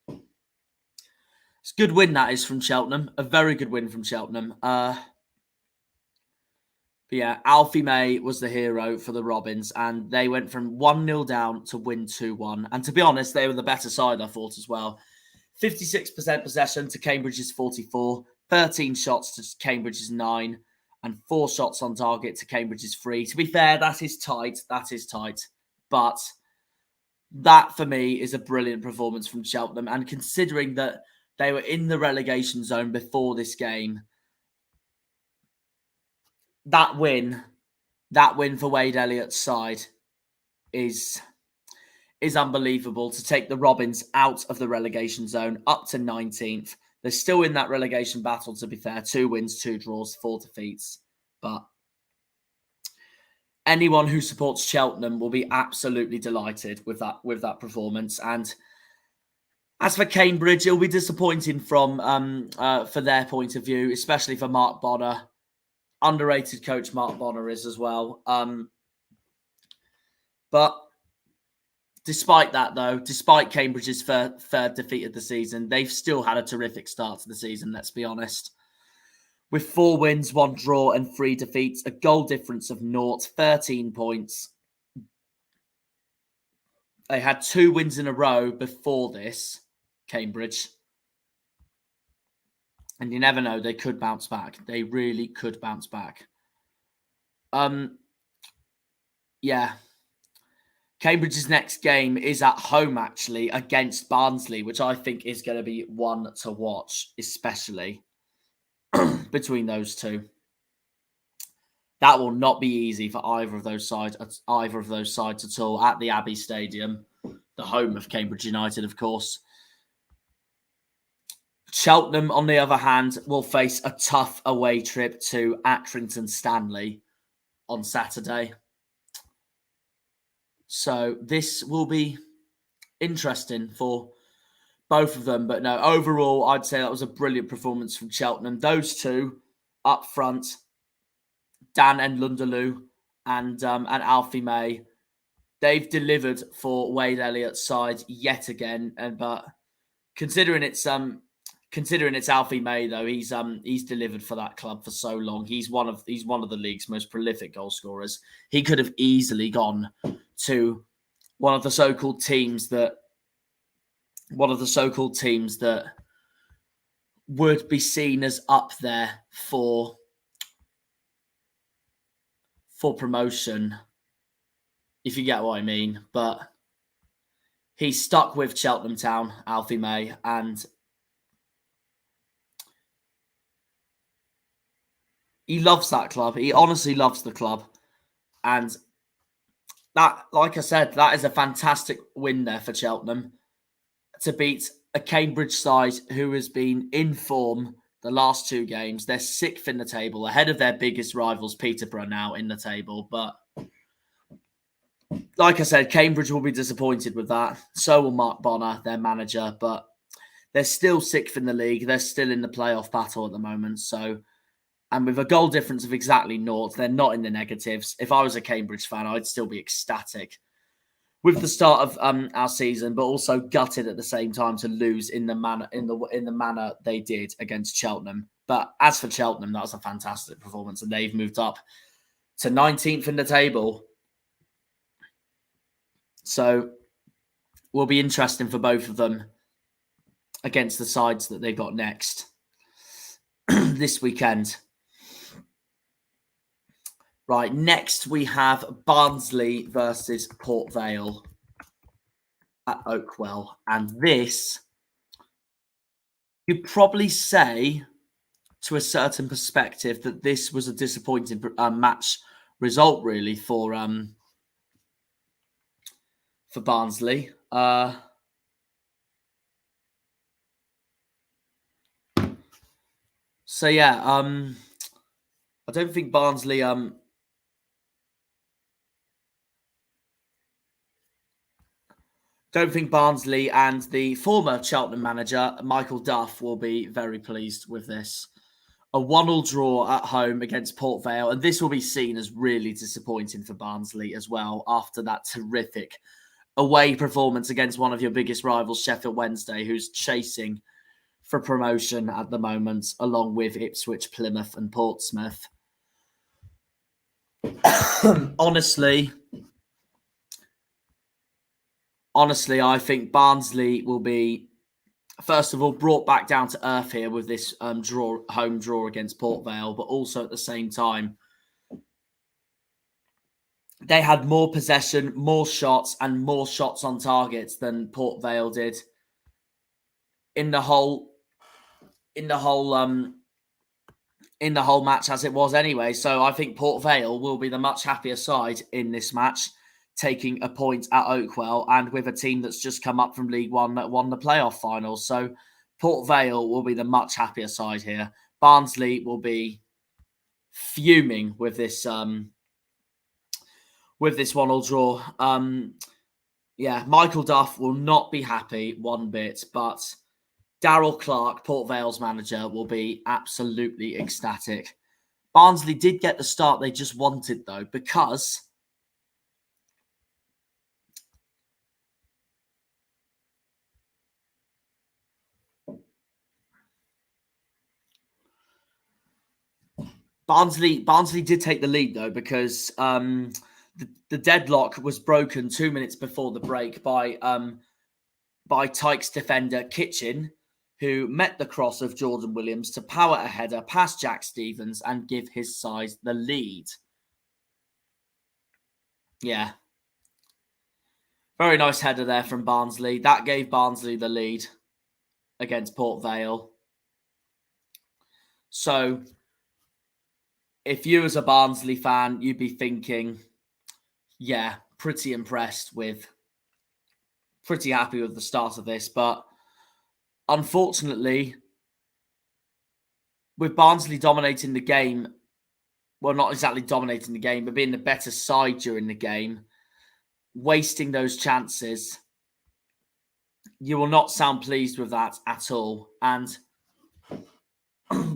It's a good win, that is, from Cheltenham. A very good win from Cheltenham. But yeah, Alfie May was the hero for the Robins, and they went from 1-0 down to win 2-1. And to be honest, they were the better side, I thought, as well. 56% possession to Cambridge's 44, 13 shots to Cambridge's 9, and 4 shots on target to Cambridge's 3. To be fair, that is tight. That is tight. But that, for me, is a brilliant performance from Cheltenham. And considering that they were in the relegation zone before this game, that win for Wade Elliott's side is unbelievable. To take the Robins out of the relegation zone up to 19th. They're still in that relegation battle, to be fair. 2 wins, 2 draws, 4 defeats. But anyone who supports Cheltenham will be absolutely delighted with that performance. And as for Cambridge, it'll be disappointing from for their point of view, especially for Mark Bonner. Underrated coach Mark Bonner is as well. But despite that, though, despite Cambridge's third defeat of the season, they've still had a terrific start to the season, let's be honest. With 4 wins, 1 draw and 3 defeats, a goal difference of 0, 13 points. They had 2 wins in a row before this, Cambridge. And you never know, they could bounce back. They really could bounce back. Yeah. Cambridge's next game is at home, actually, against Barnsley, which I think is going to be one to watch, especially between those two. That will not be easy for either of those sides at all at the Abbey Stadium, the home of Cambridge United, of course. Cheltenham, on the other hand, will face a tough away trip to Accrington Stanley on Saturday. So this will be interesting for both of them. But no, overall, I'd say that was a brilliant performance from Cheltenham. Those two up front, Dan and Lundalu and Alfie May, they've delivered for Wade Elliott's side yet again. But considering it's Alfie May, though, he's delivered for that club for so long. He's one of the league's most prolific goal scorers. He could have easily gone to one of the so-called teams that would be seen as up there for promotion, if you get what I mean. But he's stuck with Cheltenham Town, Alfie May, and he loves that club. He honestly loves the club. And that, like I said, that is a fantastic win there for Cheltenham to beat a Cambridge side who has been in form the last 2 games. They're 6th in the table, ahead of their biggest rivals, Peterborough, now in the table. But like I said, Cambridge will be disappointed with that. So will Mark Bonner, their manager, but they're still 6th in the league. They're still in the playoff battle at the moment. So, and with a goal difference of exactly 0, they're not in the negatives. If I was a Cambridge fan, I'd still be ecstatic with the start of our season, but also gutted at the same time to lose in the manner they did against Cheltenham. But as for Cheltenham, that was a fantastic performance, and they've moved up to 19th in the table. So, will be interesting for both of them against the sides that they've got next this weekend. Right, next we have Barnsley versus Port Vale at Oakwell. And this, you'd probably say, to a certain perspective, that this was a disappointing match result, really, for Barnsley. So yeah, I don't think Barnsley and the former Cheltenham manager Michael Duff will be very pleased with this. A 1-1 draw at home against Port Vale, and this will be seen as really disappointing for Barnsley as well after that terrific away performance against one of your biggest rivals, Sheffield Wednesday, who's chasing for promotion at the moment, along with Ipswich, Plymouth and Portsmouth. Honestly, I think Barnsley will be, first of all, brought back down to earth here with this home draw against Port Vale, but also at the same time, they had more possession, more shots, and more shots on targets than Port Vale did in the whole match as it was anyway. So I think Port Vale will be the much happier side in this match, taking a point at Oakwell, and with a team that's just come up from League One that won the playoff final. So Port Vale will be the much happier side here. Barnsley will be fuming with this 1-1 draw. Michael Duff will not be happy one bit, but Darryl Clark, Port Vale's manager, will be absolutely ecstatic. Barnsley did get the start they just wanted, though, because Barnsley did take the lead, though, because the deadlock was broken 2 minutes before the break by Tykes defender Kitchen, who met the cross of Jordan Williams to power a header past Jack Stevens and give his side the lead. Yeah. Very nice header there from Barnsley. That gave Barnsley the lead against Port Vale. So, if you as a Barnsley fan, you'd be thinking, yeah, pretty impressed with, pretty happy with the start of this. But unfortunately, with Barnsley dominating the game, well, not exactly dominating the game, but being the better side during the game, wasting those chances, you will not sound pleased with that at all. And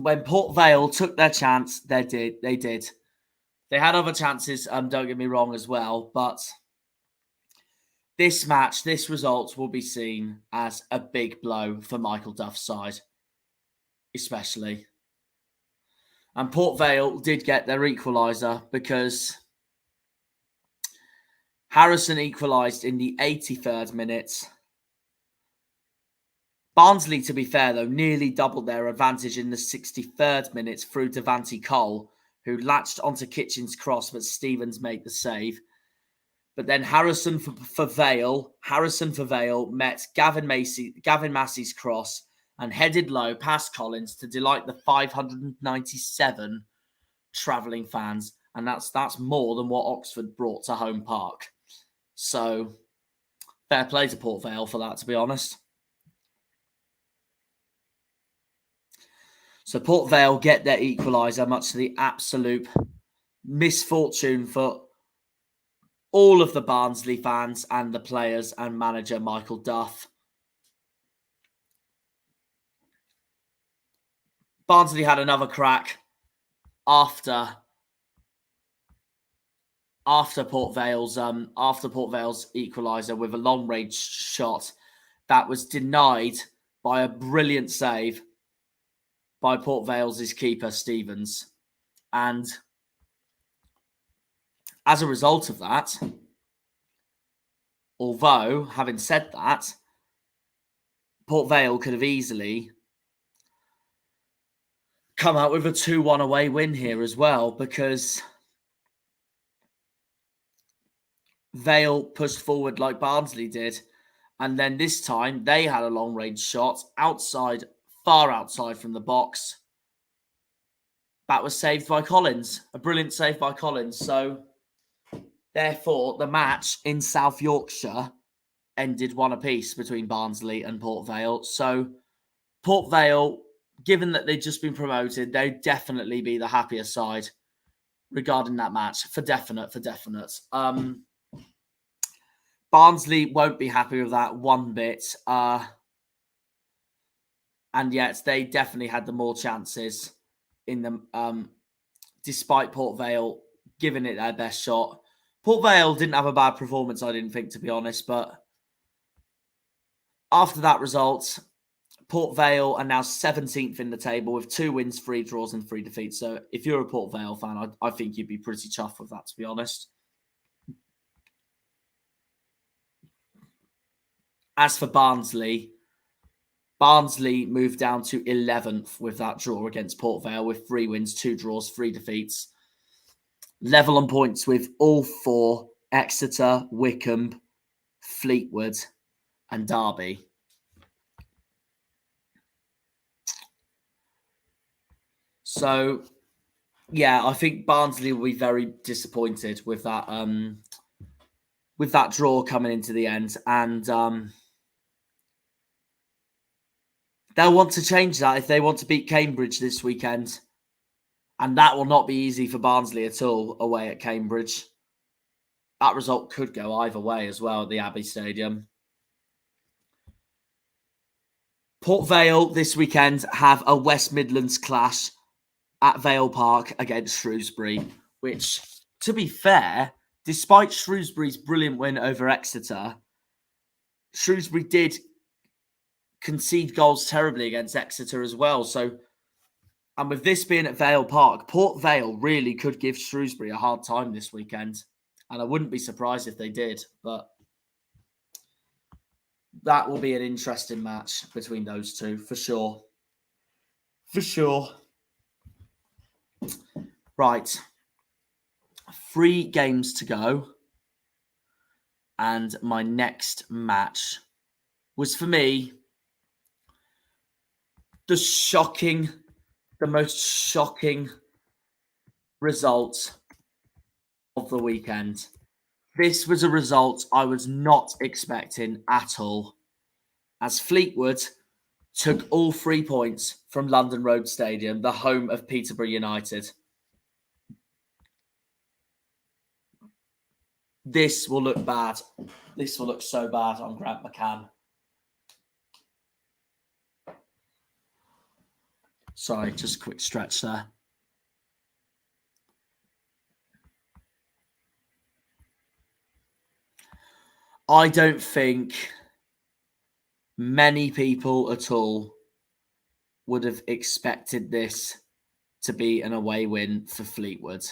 when Port Vale took their chance, they did. They had other chances, don't get me wrong, as well. But this match, this result will be seen as a big blow for Michael Duff's side, especially. And Port Vale did get their equaliser because Harrison equalised in the 83rd minute. Barnsley, to be fair, though, nearly doubled their advantage in the 63rd minute through Devante Cole, who latched onto Kitchen's cross, but Stevens made the save. But then Harrison for Vale met Gavin Massey's cross and headed low past Collins to delight the 597 travelling fans. And that's more than what Oxford brought to Home Park. So, fair play to Port Vale for that, to be honest. So Port Vale get their equaliser, much to the absolute misfortune for all of the Barnsley fans and the players and manager Michael Duff. Barnsley had another crack after Port Vale's equaliser with a long range shot that was denied by a brilliant save by Port Vale's keeper Stevens. And as a result of that, although having said that, Port Vale could have easily come out with a 2-1 away win here as well, because Vale pushed forward like Barnsley did, and then this time they had a long range shot far outside from the box. That was saved by Collins, a brilliant save by Collins. So therefore, the match in South Yorkshire ended 1-apiece between Barnsley and Port Vale. So Port Vale, given that they'd just been promoted, they'd definitely be the happier side regarding that match, for definite. Barnsley won't be happy with that one bit. And yet they definitely had the more chances in them, despite Port Vale giving it their best shot. Port Vale didn't have a bad performance, I didn't think, to be honest. But after that result, Port Vale are now 17th in the table with 2 wins, 3 draws and 3 defeats. So if you're a Port Vale fan, I think you'd be pretty chuffed with that, to be honest. As for Barnsley moved down to 11th with that draw against Port Vale with 3 wins, 2 draws, 3 defeats. Level on points with all 4, Exeter, Wickham, Fleetwood and Derby. So, yeah, I think Barnsley will be very disappointed with that draw coming into the end. And they'll want to change that if they want to beat Cambridge this weekend. And that will not be easy for Barnsley at all away at Cambridge. That result could go either way as well at the Abbey Stadium. Port Vale this weekend have a West Midlands clash at Vale Park against Shrewsbury, which, to be fair, despite Shrewsbury's brilliant win over Exeter, Shrewsbury did concede goals terribly against Exeter as well. So, and with this being at Vale Park, Port Vale really could give Shrewsbury a hard time this weekend. And I wouldn't be surprised if they did, but that will be an interesting match between those two, for sure. For sure. Right. 3 games to go. And my next match was, for me, the most shocking result of the weekend. This was a result I was not expecting at all, as Fleetwood took all 3 points from London Road Stadium, the home of Peterborough United. This will look bad. This will look so bad on Grant McCann. Sorry, just a quick stretch there. I don't think many people at all would have expected this to be an away win for Fleetwood.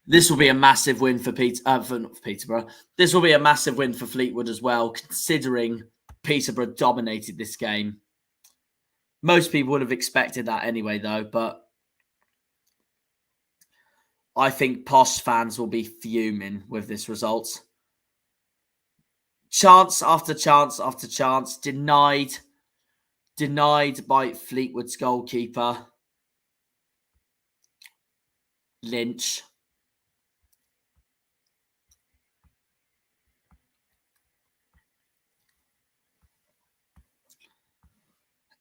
This will be a massive win for Peterborough. This will be a massive win for Fleetwood as well, considering Peterborough dominated this game. Most people would have expected that anyway, though, but I think Posh fans will be fuming with this result. Chance after chance after chance, denied by Fleetwood's goalkeeper, Lynch.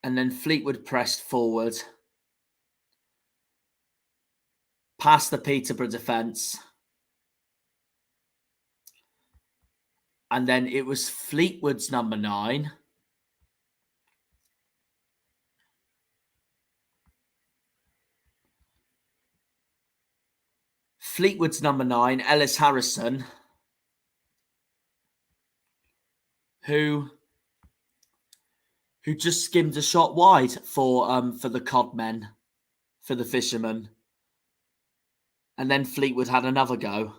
And then Fleetwood pressed forward. past the Peterborough defence. And then it was Fleetwood's number 9. Fleetwood's number 9, Ellis Harrison, who just skimmed a shot wide for the Codmen, for the Fishermen. And then Fleetwood had another go.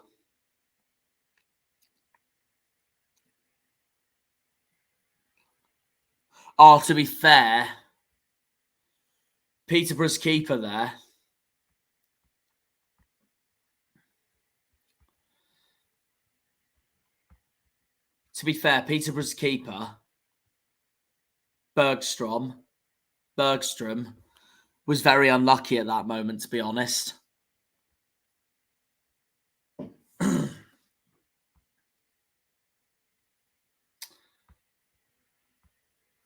Oh, to be fair, Peterborough's keeper there. To be fair, Peterborough's keeper, Bergstrom, was very unlucky at that moment, to be honest.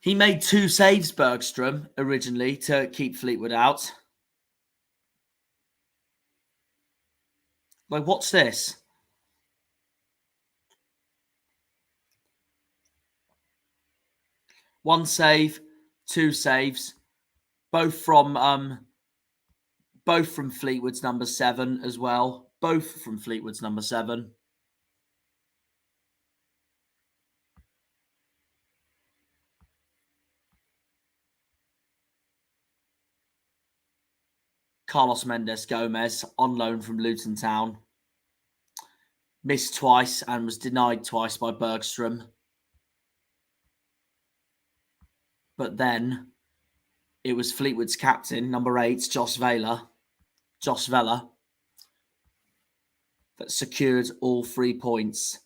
He made 2 saves, Bergstrom, originally, to keep Fleetwood out. Like, what's this? One save, 2 saves, both from Fleetwood's number 7 as well. Both from Fleetwood's number 7. Carlos Mendes Gomez on loan from Luton Town. Missed twice and was denied twice by Bergstrom. But then it was Fleetwood's captain, number 8, Josh Vale, that secured all 3 points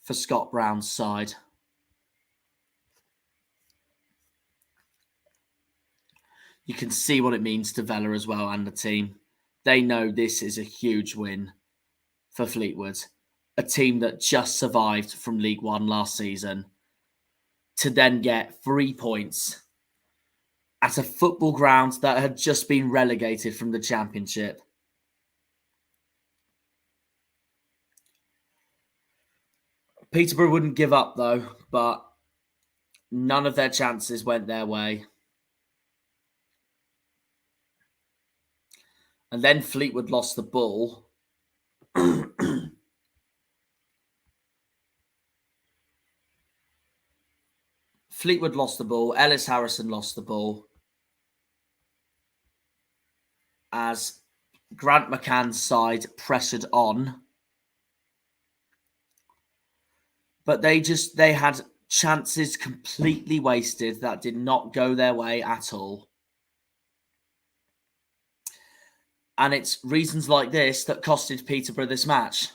for Scott Brown's side. You can see what it means to Vela as well and the team. They know this is a huge win for Fleetwood, a team that just survived from League One last season, to then get 3 points at a football ground that had just been relegated from the Championship. Peterborough wouldn't give up though, but none of their chances went their way. And then Fleetwood lost the ball. Fleetwood lost the ball. Ellis Harrison lost the ball. As Grant McCann's side pressured on. But they had chances completely wasted that did not go their way at all. And it's reasons like this that costed Peterborough this match.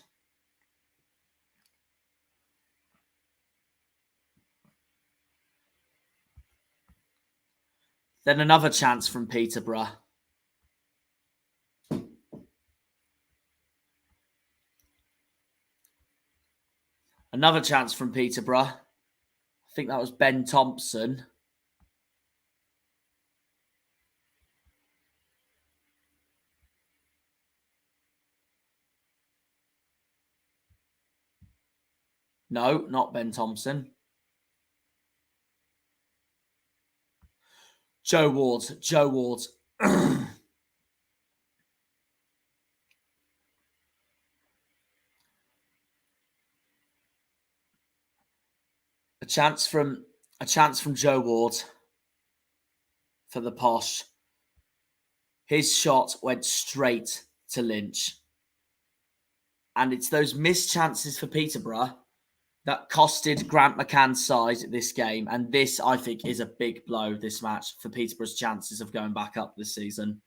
Then another chance from Peterborough. Another chance from Peterborough. I think that was Ben Thompson. No, not Ben Thompson. Joe Ward. A chance from Joe Ward for the Posh. His shot went straight to Lynch. And it's those missed chances for Peterborough that costed Grant McCann's side this game. And this, I think, is a big blow, this match, for Peterborough's chances of going back up this season.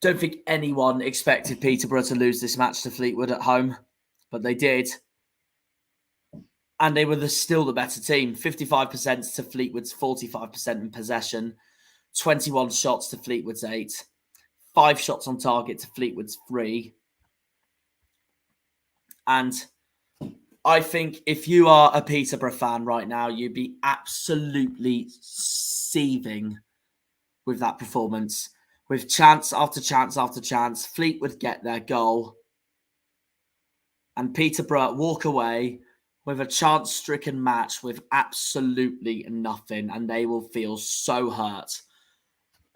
Don't think anyone expected Peterborough to lose this match to Fleetwood at home, but they did. And they were still the better team. 55% to Fleetwood's 45% in possession. 21 shots to Fleetwood's 8. 5 shots on target to Fleetwood's 3. And I think if you are a Peterborough fan right now, you'd be absolutely seething with that performance, with chance after chance after chance. Fleetwood get their goal, and Peterborough walk away with a chance-stricken match with absolutely nothing, and they will feel so hurt.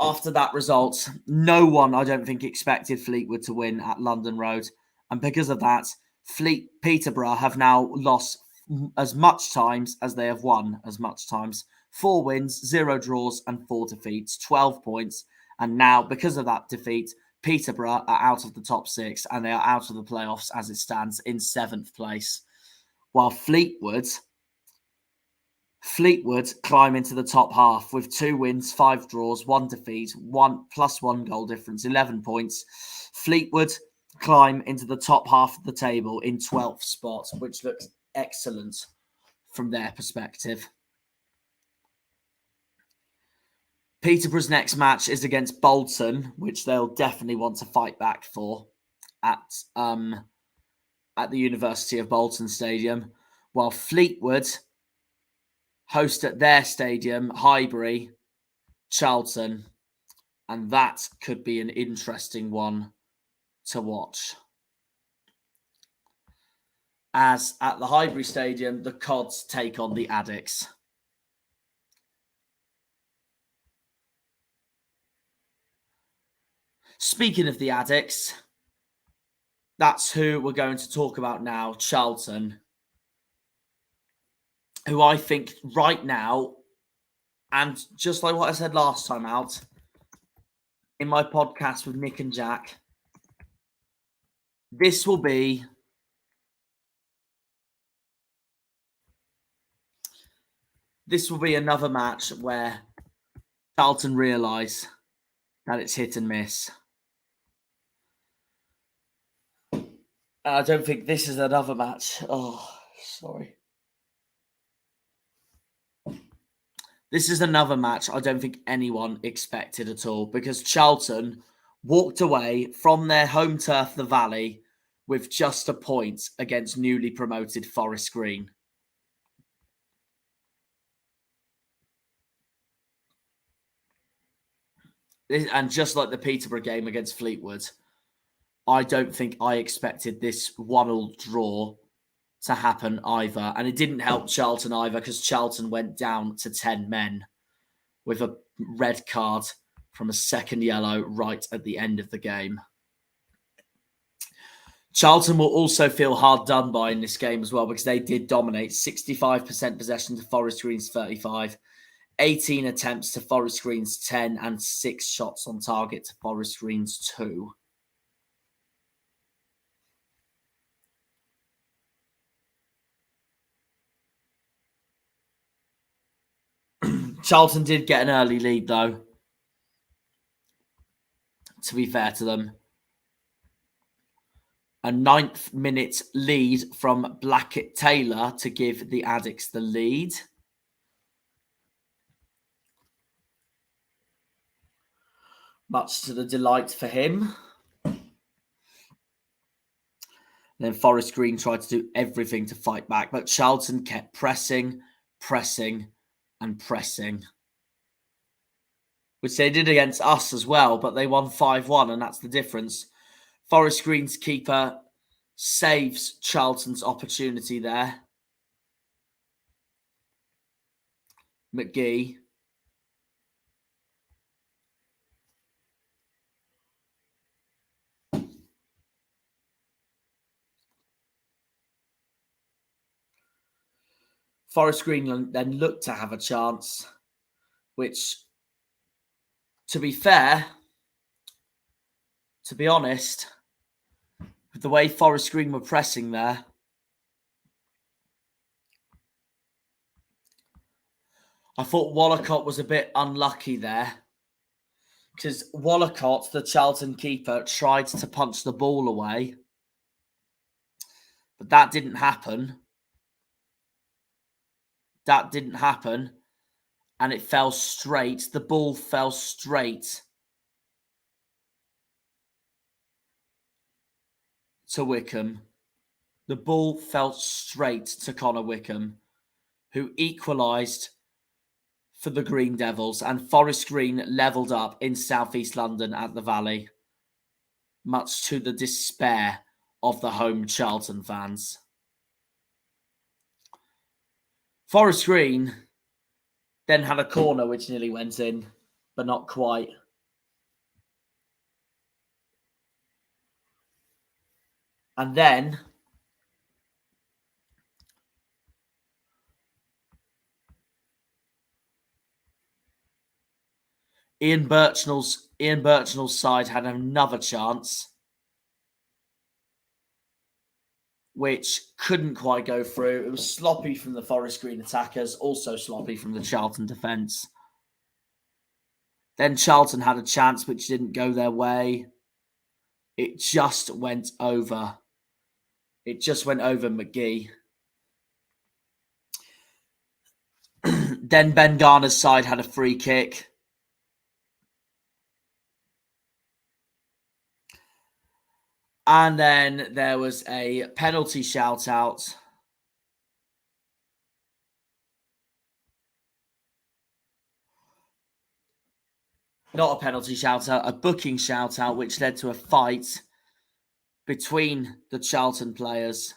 After that result, no one, I don't think, expected Fleetwood to win at London Road, and because of that, Peterborough have now lost as much times as they have won as much times. 4 wins, 0 draws, and 4 defeats, 12 points. And now, because of that defeat, Peterborough are out of the top 6 and they are out of the playoffs as it stands in 7th place. While Fleetwood climb into the top half with 2 wins, 5 draws, 1 defeat, 1 goal difference, 11 points. Fleetwood climb into the top half of the table in 12th spot, which looks excellent from their perspective. Peterborough's next match is against Bolton, which they'll definitely want to fight back for at the University of Bolton Stadium, while Fleetwood host at their stadium, Highbury, Charlton, and that could be an interesting one to watch. As at the Highbury Stadium, the Cods take on the Addicts. Speaking of the Addicts, that's who we're going to talk about now, Charlton, who I think right now, and just like what I said last time out, in my podcast with Nick and Jack, this will be another match where Charlton realise that it's hit and miss. I don't think this is another match. Oh, sorry. This is another match I don't think anyone expected at all, because Charlton walked away from their home turf, the Vale, with just a point against newly promoted Forest Green. And just like the Peterborough game against Fleetwood, I don't think I expected this 1-1 draw to happen either. And it didn't help Charlton either, because Charlton went down to 10 men with a red card from a second yellow right at the end of the game. Charlton will also feel hard done by in this game as well, because they did dominate. 65% possession to Forest Green's 35, 18 attempts to Forest Green's 10, and 6 shots on target to Forest Green's 2. Charlton did get an early lead, though, to be fair to them. A 9th minute lead from Blackett-Taylor to give the Addicts the lead. Much to the delight for him. Then Forest Green tried to do everything to fight back, but Charlton kept pressing, and pressing, which they did against us as well, but they won 5-1, and that's the difference. Forest Green's keeper saves Charlton's opportunity there. McGee. Forest Green then looked to have a chance, which, to be fair, to be honest, with the way Forest Green were pressing there, I thought Wallacott was a bit unlucky there, because Wallacott, the Charlton keeper, tried to punch the ball away, but that didn't happen. And it fell straight. The ball fell straight to Wickham. The ball fell straight to Connor Wickham, who equalised for the Green Devils, and Forest Green levelled up in southeast London at the Valley, much to the despair of the home Charlton fans. Forest Green then had a corner which nearly went in, but not quite. And then Ian Birchnell's side had another chance, which couldn't quite go through. It was sloppy from the Forest Green attackers, also sloppy from the Charlton defence. Then Charlton had a chance which didn't go their way. It just went over. It just went over McGee. Then Ben Garner's side had a free kick. And then there was a penalty shout-out. Not a penalty shout-out, a booking shout-out, which led to a fight between the Charlton players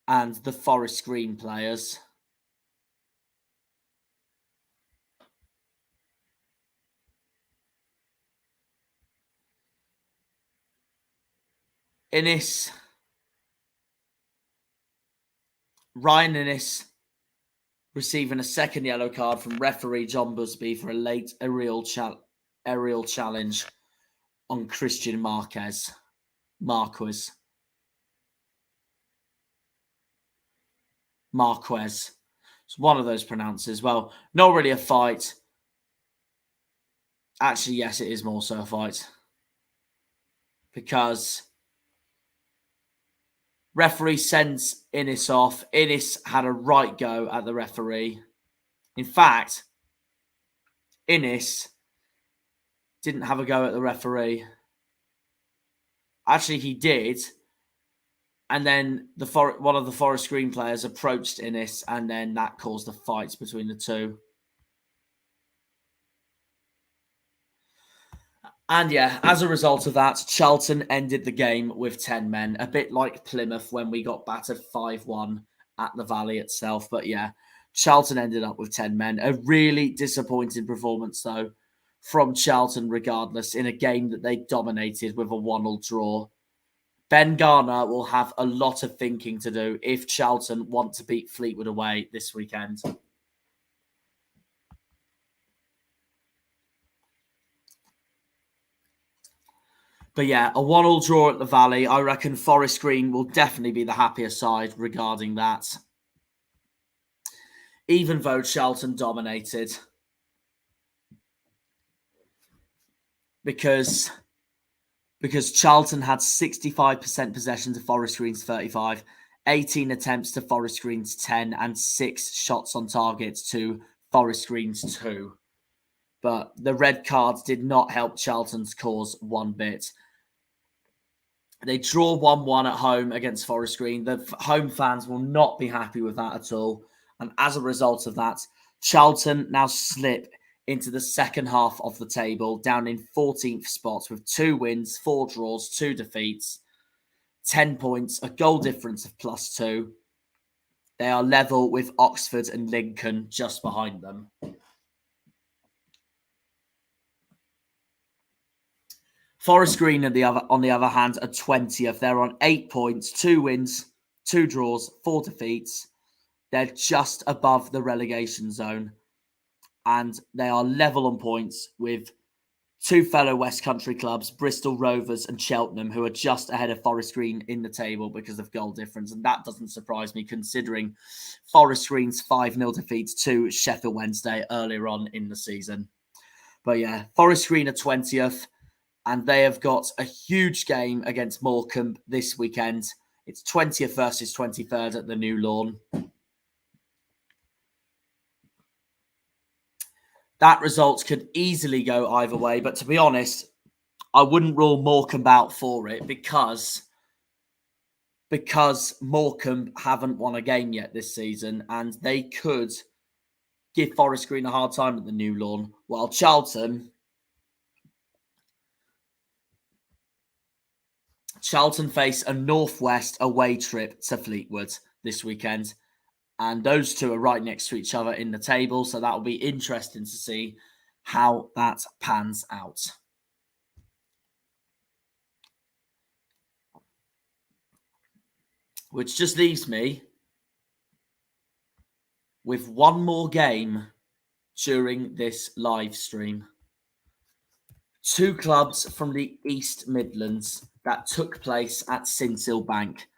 and the Forest Green players. Ryan Innes receiving a second yellow card from referee John Busby for a late aerial challenge on Christian Marquez. It's one of those pronounces. Well, not really a fight. Actually, yes, it is more so a fight. Because referee sends Innes off. Innes had a right go at the referee. In fact, Innes didn't have a go at the referee. Actually, he did. And then one of the Forest Green players approached Innes, and then that caused a fight between the two. And yeah, as a result of that, Charlton ended the game with 10 men, a bit like Plymouth when we got battered 5-1 at the Valley itself. But yeah, Charlton ended up with 10 men. A really disappointing performance, though, from Charlton regardless, in a game that they dominated with a 1-1 draw. Ben Garner will have a lot of thinking to do if Charlton want to beat Fleetwood away this weekend. But yeah, a 1-1 draw at the Valley. I reckon Forest Green will definitely be the happier side regarding that. Even though Charlton dominated. Because Charlton had 65% possession to Forest Green's 35, 18 attempts to Forest Green's 10, and 6 shots on target to Forest Green's 2. But the red cards did not help Charlton's cause one bit. They draw 1-1 at home against Forest Green. The home fans will not be happy with that at all. And as a result of that, Charlton now slip into the second half of the table, down in 14th spot with 2 wins, 4 draws, 2 defeats, 10 points, a goal difference of +2. They are level with Oxford and Lincoln just behind them. Forest Green, on the other hand, are 20th. They're on 8 points, 2 wins, 2 draws, 4 defeats. They're just above the relegation zone. And they are level on points with 2 fellow West Country clubs, Bristol Rovers and Cheltenham, who are just ahead of Forest Green in the table because of goal difference. And that doesn't surprise me, considering Forest Green's 5-0 defeat to Sheffield Wednesday earlier on in the season. But yeah, Forest Green are 20th. And they have got a huge game against Morecambe this weekend. It's 20th versus 23rd at the New Lawn. That result could easily go either way. But to be honest, I wouldn't rule Morecambe out for it because Morecambe haven't won a game yet this season. And they could give Forest Green a hard time at the new lawn, while Charlton face a Northwest away trip to Fleetwood this weekend. And those two are right next to each other in the table. So that will be interesting to see how that pans out. Which just leaves me with one more game during this live stream. Two clubs from the East Midlands that took place at Sincil Bank.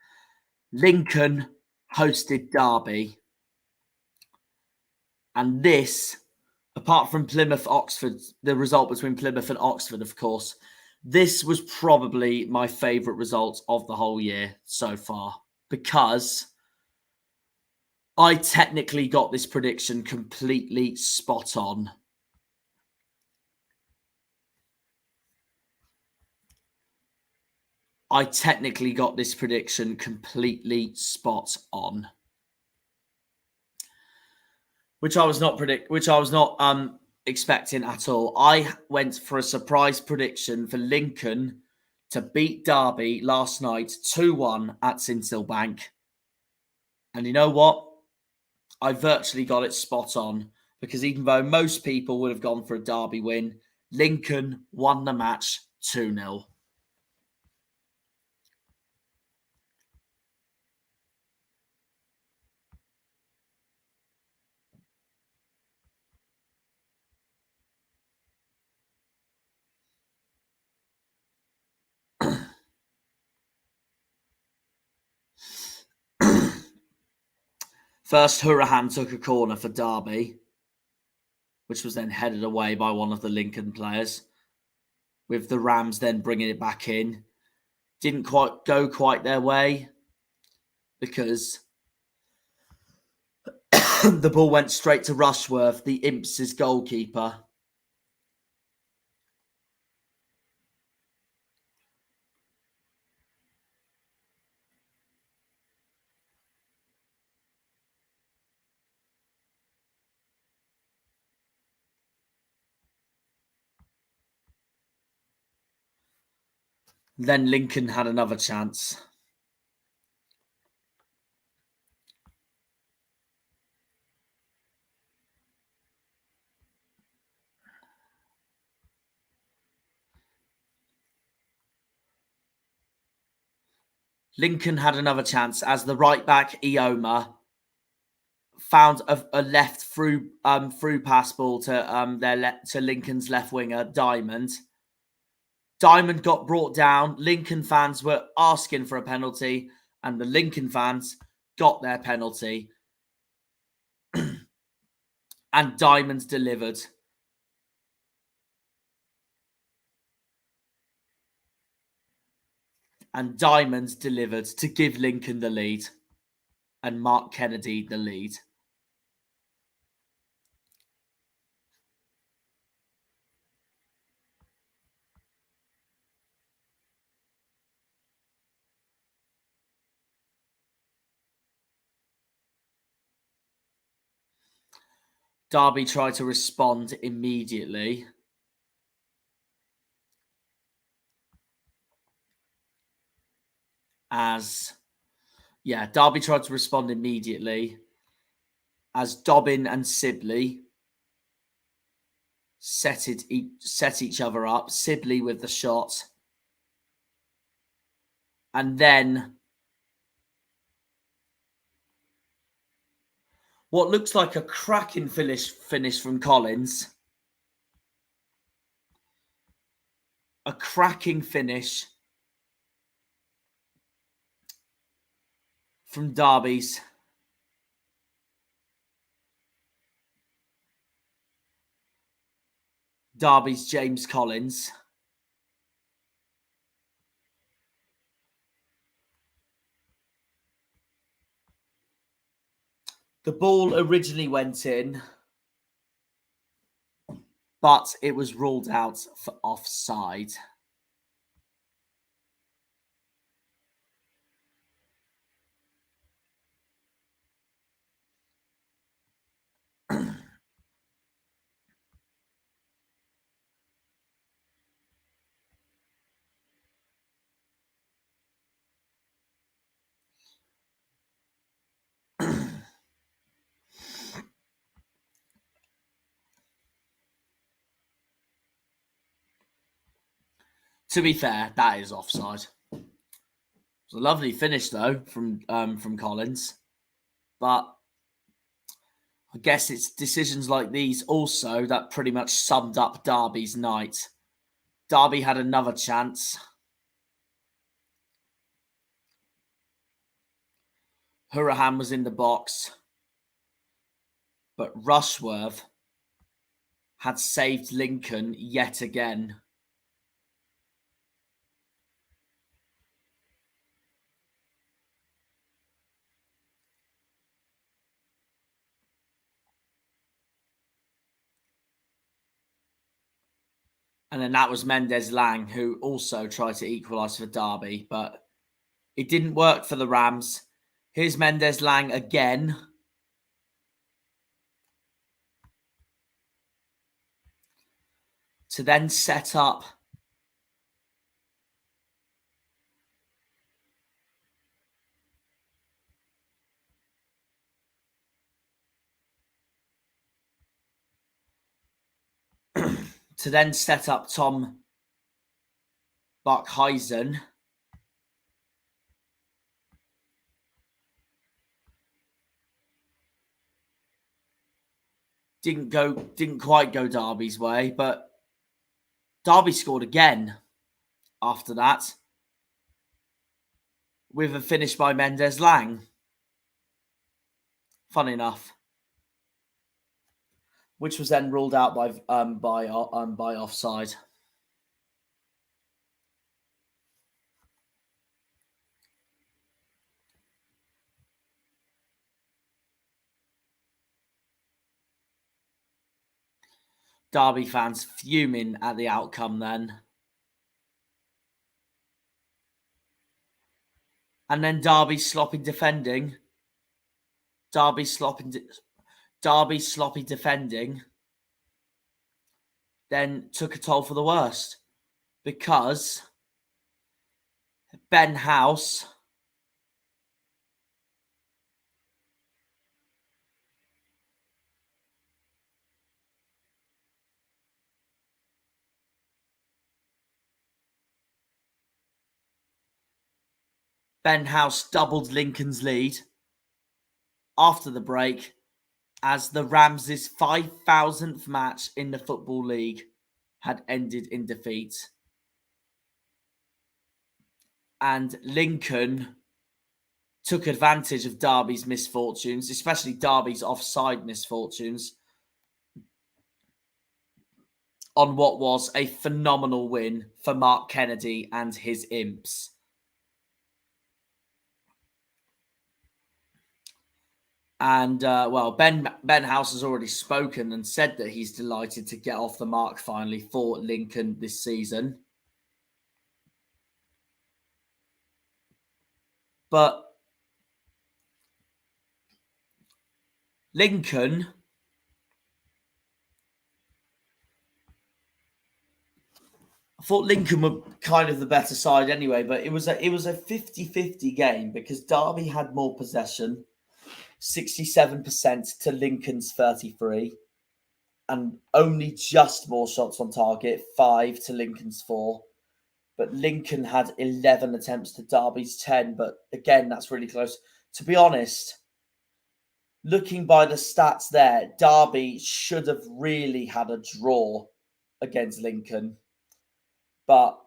Lincoln hosted Derby. And this, apart from Plymouth-Oxford, the result between Plymouth and Oxford, of course, this was probably my favourite result of the whole year so far, because I technically got this prediction completely spot on. Which I was not expecting at all. I went for a surprise prediction for Lincoln to beat Derby last night 2-1 at Sincil Bank. And you know what? I virtually got it spot on, because even though most people would have gone for a Derby win, Lincoln won the match 2-0. First, Hurahan took a corner for Derby, which was then headed away by one of the Lincoln players, with the Rams then bringing it back in. Didn't quite go their way, because the ball went straight to Rushworth, the Imps' goalkeeper. Then Lincoln had another chance. Lincoln had another chance as the right back Ioma found a left through pass ball to to Lincoln's left winger Diamond. Diamond got brought down. Lincoln fans were asking for a penalty, and the Lincoln fans got their penalty. And Diamond delivered. And Diamond delivered to give Lincoln the lead and Mark Kennedy the lead. Derby tried to respond immediately. Derby tried to respond immediately as Dobbin and Sibley set each other up. Sibley with the shot. And then what looks like a cracking finish from Collins. A cracking finish from Derby's James Collins. The ball originally went in, but it was ruled out for offside. To be fair, that is offside. It was a lovely finish though from Collins, but I guess it's decisions like these also that pretty much summed up Derby's night. Derby had another chance. Hurahan was in the box, but Rushworth had saved Lincoln yet again. And then that was Mendez-Lang, who also tried to equalise for Derby, but it didn't work for the Rams. Here's Mendez-Lang again. To then set up Tom Buckheisen. Didn't quite go Derby's way, but Derby scored again after that with a finish by Mendez-Lang. Fun enough, which was then ruled out by offside. Derby fans fuming at the outcome then. And then Derby sloppy defending. Derby sloppy defending. Then took a toll for the worst. Because Ben House doubled Lincoln's lead after the break as the Rams' 5,000th match in the Football League had ended in defeat. And Lincoln took advantage of Derby's misfortunes, especially Derby's offside misfortunes, on what was a phenomenal win for Mark Kennedy and his imps. And, Ben House has already spoken and said that he's delighted to get off the mark finally for Lincoln this season. But Lincoln I thought Lincoln were kind of the better side anyway, but it was a 50-50 game because Derby had more possession, 67% to Lincoln's 33%, and only just more shots on target, 5 to Lincoln's 4. But Lincoln had 11 attempts to Derby's 10, but again, that's really close. To be honest, looking by the stats there, Derby should have really had a draw against Lincoln. But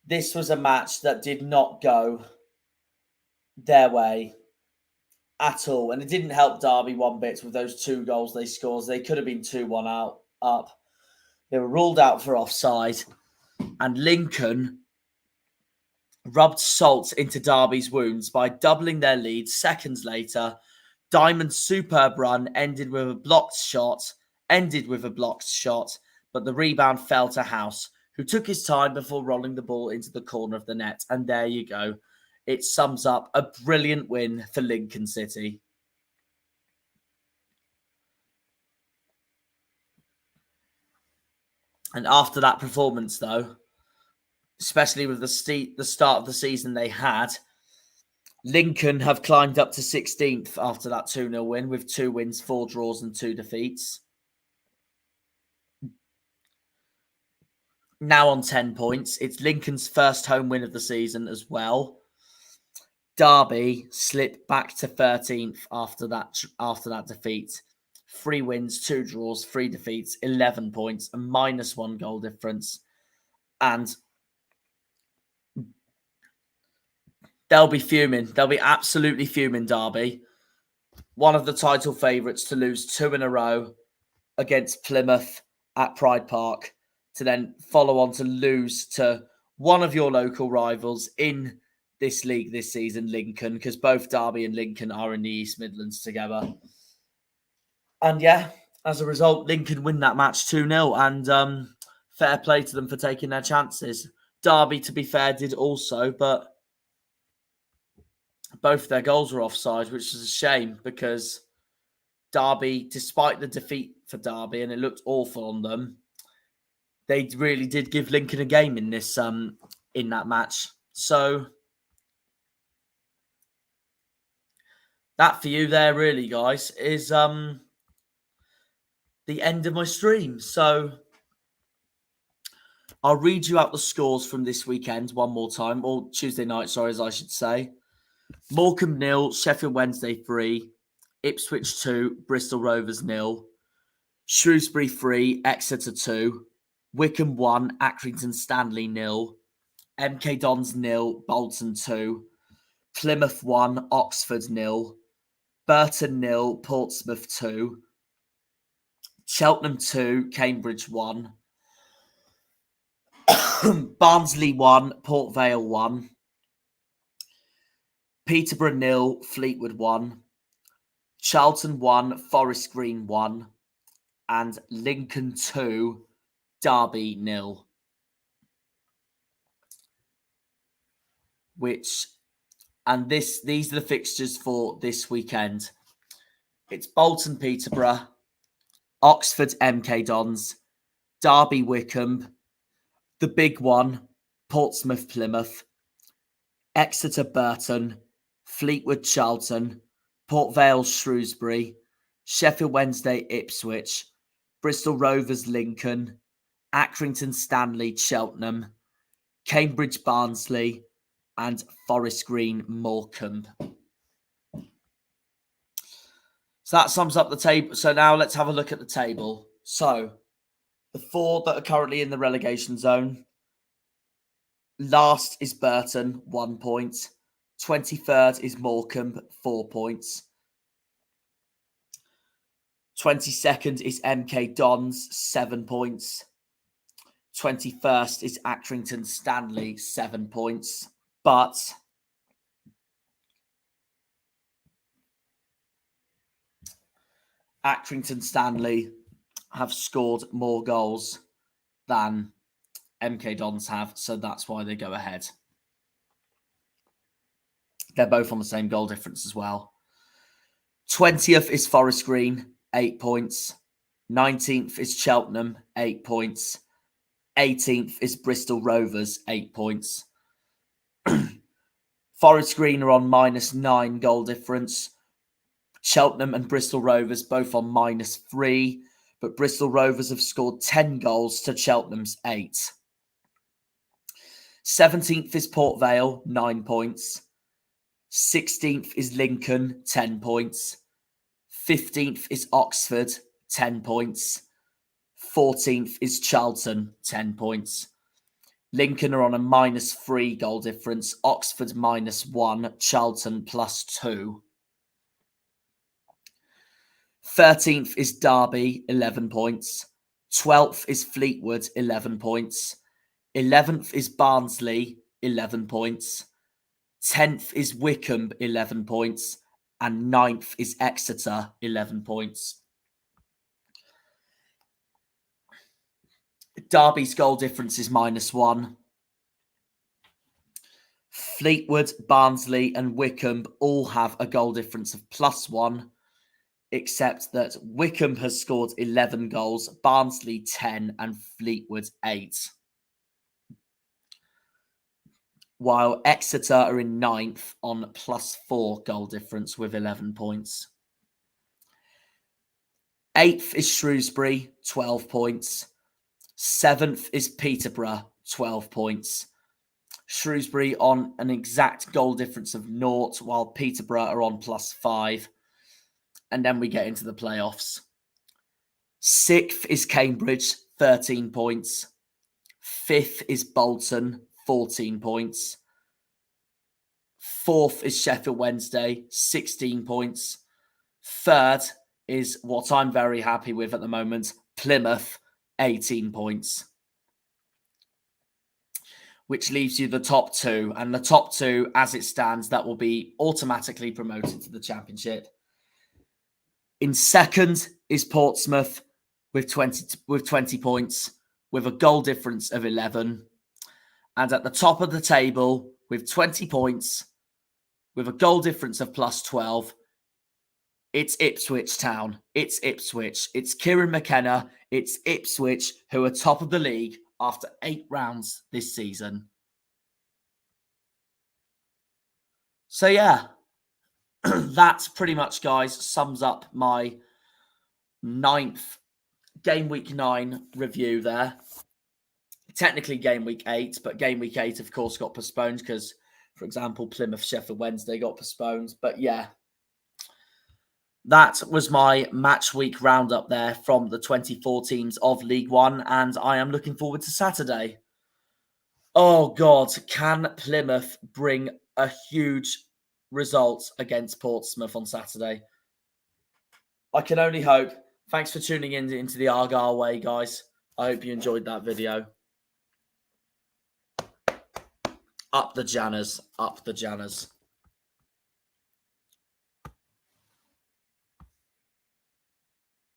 this was a match that did not go their way at all. And it didn't help Derby one bit with those 2 goals they scored. They could have been 2-1 up. They were ruled out for offside. And Lincoln rubbed salt into Derby's wounds by doubling their lead seconds later. Diamond's superb run ended with a blocked shot, but the rebound fell to House, who took his time before rolling the ball into the corner of the net. And there you go. It sums up a brilliant win for Lincoln City. And after that performance, though, especially with the start of the season they had, Lincoln have climbed up to 16th after that 2-0 win with 2 wins, 4 draws and 2 defeats. now on 10 points. It's Lincoln's first home win of the season as well. Derby slipped back to 13th after that defeat. 3 wins, 2 draws, 3 defeats, 11 points, and -1 goal difference. And they'll be fuming. They'll be absolutely fuming, Derby. One of the title favourites to lose 2 in a row against Plymouth at Pride Park, to then follow on to lose to one of your local rivals in this league this season, Lincoln, because both Derby and Lincoln are in the East Midlands together. And yeah, as a result, Lincoln win that match 2-0, and fair play to them for taking their chances. Derby, to be fair, did also, but both their goals were offside, which is a shame because Derby, despite the defeat for Derby, and it looked awful on them, they really did give Lincoln a game in this in that match. So that for you there, really, guys, is the end of my stream. So I'll read you out the scores from this weekend one more time, or Tuesday night, sorry, as I should say. Morecambe 0, Sheffield Wednesday 3, Ipswich 2, Bristol Rovers 0, Shrewsbury 3, Exeter 2, Wickham 1, Accrington Stanley 0, MK Dons 0, Bolton 2, Plymouth 1, Oxford 0, Burton 0, Portsmouth 2, Cheltenham 2, Cambridge 1, Barnsley 1, Port Vale 1, Peterborough 0, Fleetwood 1, Charlton 1, Forest Green 1, and Lincoln 2, Derby 0. These are the fixtures for this weekend. It's Bolton Peterborough, Oxford MK Dons, Derby Wickham, the big one, Portsmouth Plymouth, Exeter Burton, Fleetwood Charlton, Port Vale Shrewsbury, Sheffield Wednesday Ipswich, Bristol Rovers Lincoln, Accrington Stanley Cheltenham, Cambridge Barnsley, and Forest Green Morecambe. So that sums up the table. So now let's have a look at the table. So the 4 that are currently in the relegation zone. Last is Burton, 1 point. 23rd is Morecambe, 4 points. 22nd is MK Dons, 7 points. 21st is Accrington Stanley, 7 points. But Accrington Stanley have scored more goals than MK Dons have, so that's why they go ahead. They're both on the same goal difference as well. 20th is Forest Green, 8 points. 19th is Cheltenham, 8 points. 18th is Bristol Rovers, 8 points. Forest Green are on -9 goal difference. Cheltenham and Bristol Rovers both on -3, but Bristol Rovers have scored 10 goals to Cheltenham's 8. 17th is Port Vale, 9 points. 16th is Lincoln, 10 points. 15th is Oxford, 10 points. 14th is Charlton, 10 points. Lincoln are on a -3 goal difference. Oxford -1, Charlton +2. 13th is Derby, 11 points. 12th is Fleetwood, 11 points. 11th is Barnsley, 11 points. 10th is Wickham, 11 points. And 9th is Exeter, 11 points. Derby's goal difference is -1. Fleetwood, Barnsley and Wickham all have a goal difference of +1, except that Wickham has scored 11 goals, Barnsley 10 and Fleetwood 8. While Exeter are in 9th on +4 goal difference with 11 points. 8th is Shrewsbury, 12 points. 7th is Peterborough, 12 points. Shrewsbury on an exact goal difference of 0, while Peterborough are on +5. And then we get into the playoffs. 6th is Cambridge, 13 points. 5th is Bolton, 14 points. 4th is Sheffield Wednesday, 16 points. 3rd is what I'm very happy with at the moment, Plymouth, 18 points. Which leaves you the top 2. And the top 2, as it stands, that will be automatically promoted to the Championship. In 2nd is Portsmouth with 20 points, with a goal difference of 11. And at the top of the table, with 20 points, with a goal difference of +12, it's Ipswich Town. It's Ipswich. It's Kieran McKenna. It's Ipswich, who are top of the league after 8 rounds this season. So, yeah, that pretty much, guys, sums up my 9th Game Week 9 review there. Technically Game Week 8, but Game Week 8, of course, got postponed because, for example, Plymouth Sheffield Wednesday got postponed. But, yeah, that was my match week roundup there from the 24 teams of League One, and I am looking forward to Saturday. Oh, God, can Plymouth bring a huge result against Portsmouth on Saturday? I can only hope. Thanks for tuning in into the Argyle Way, guys. I hope you enjoyed that video. Up the Janners, up the Janners.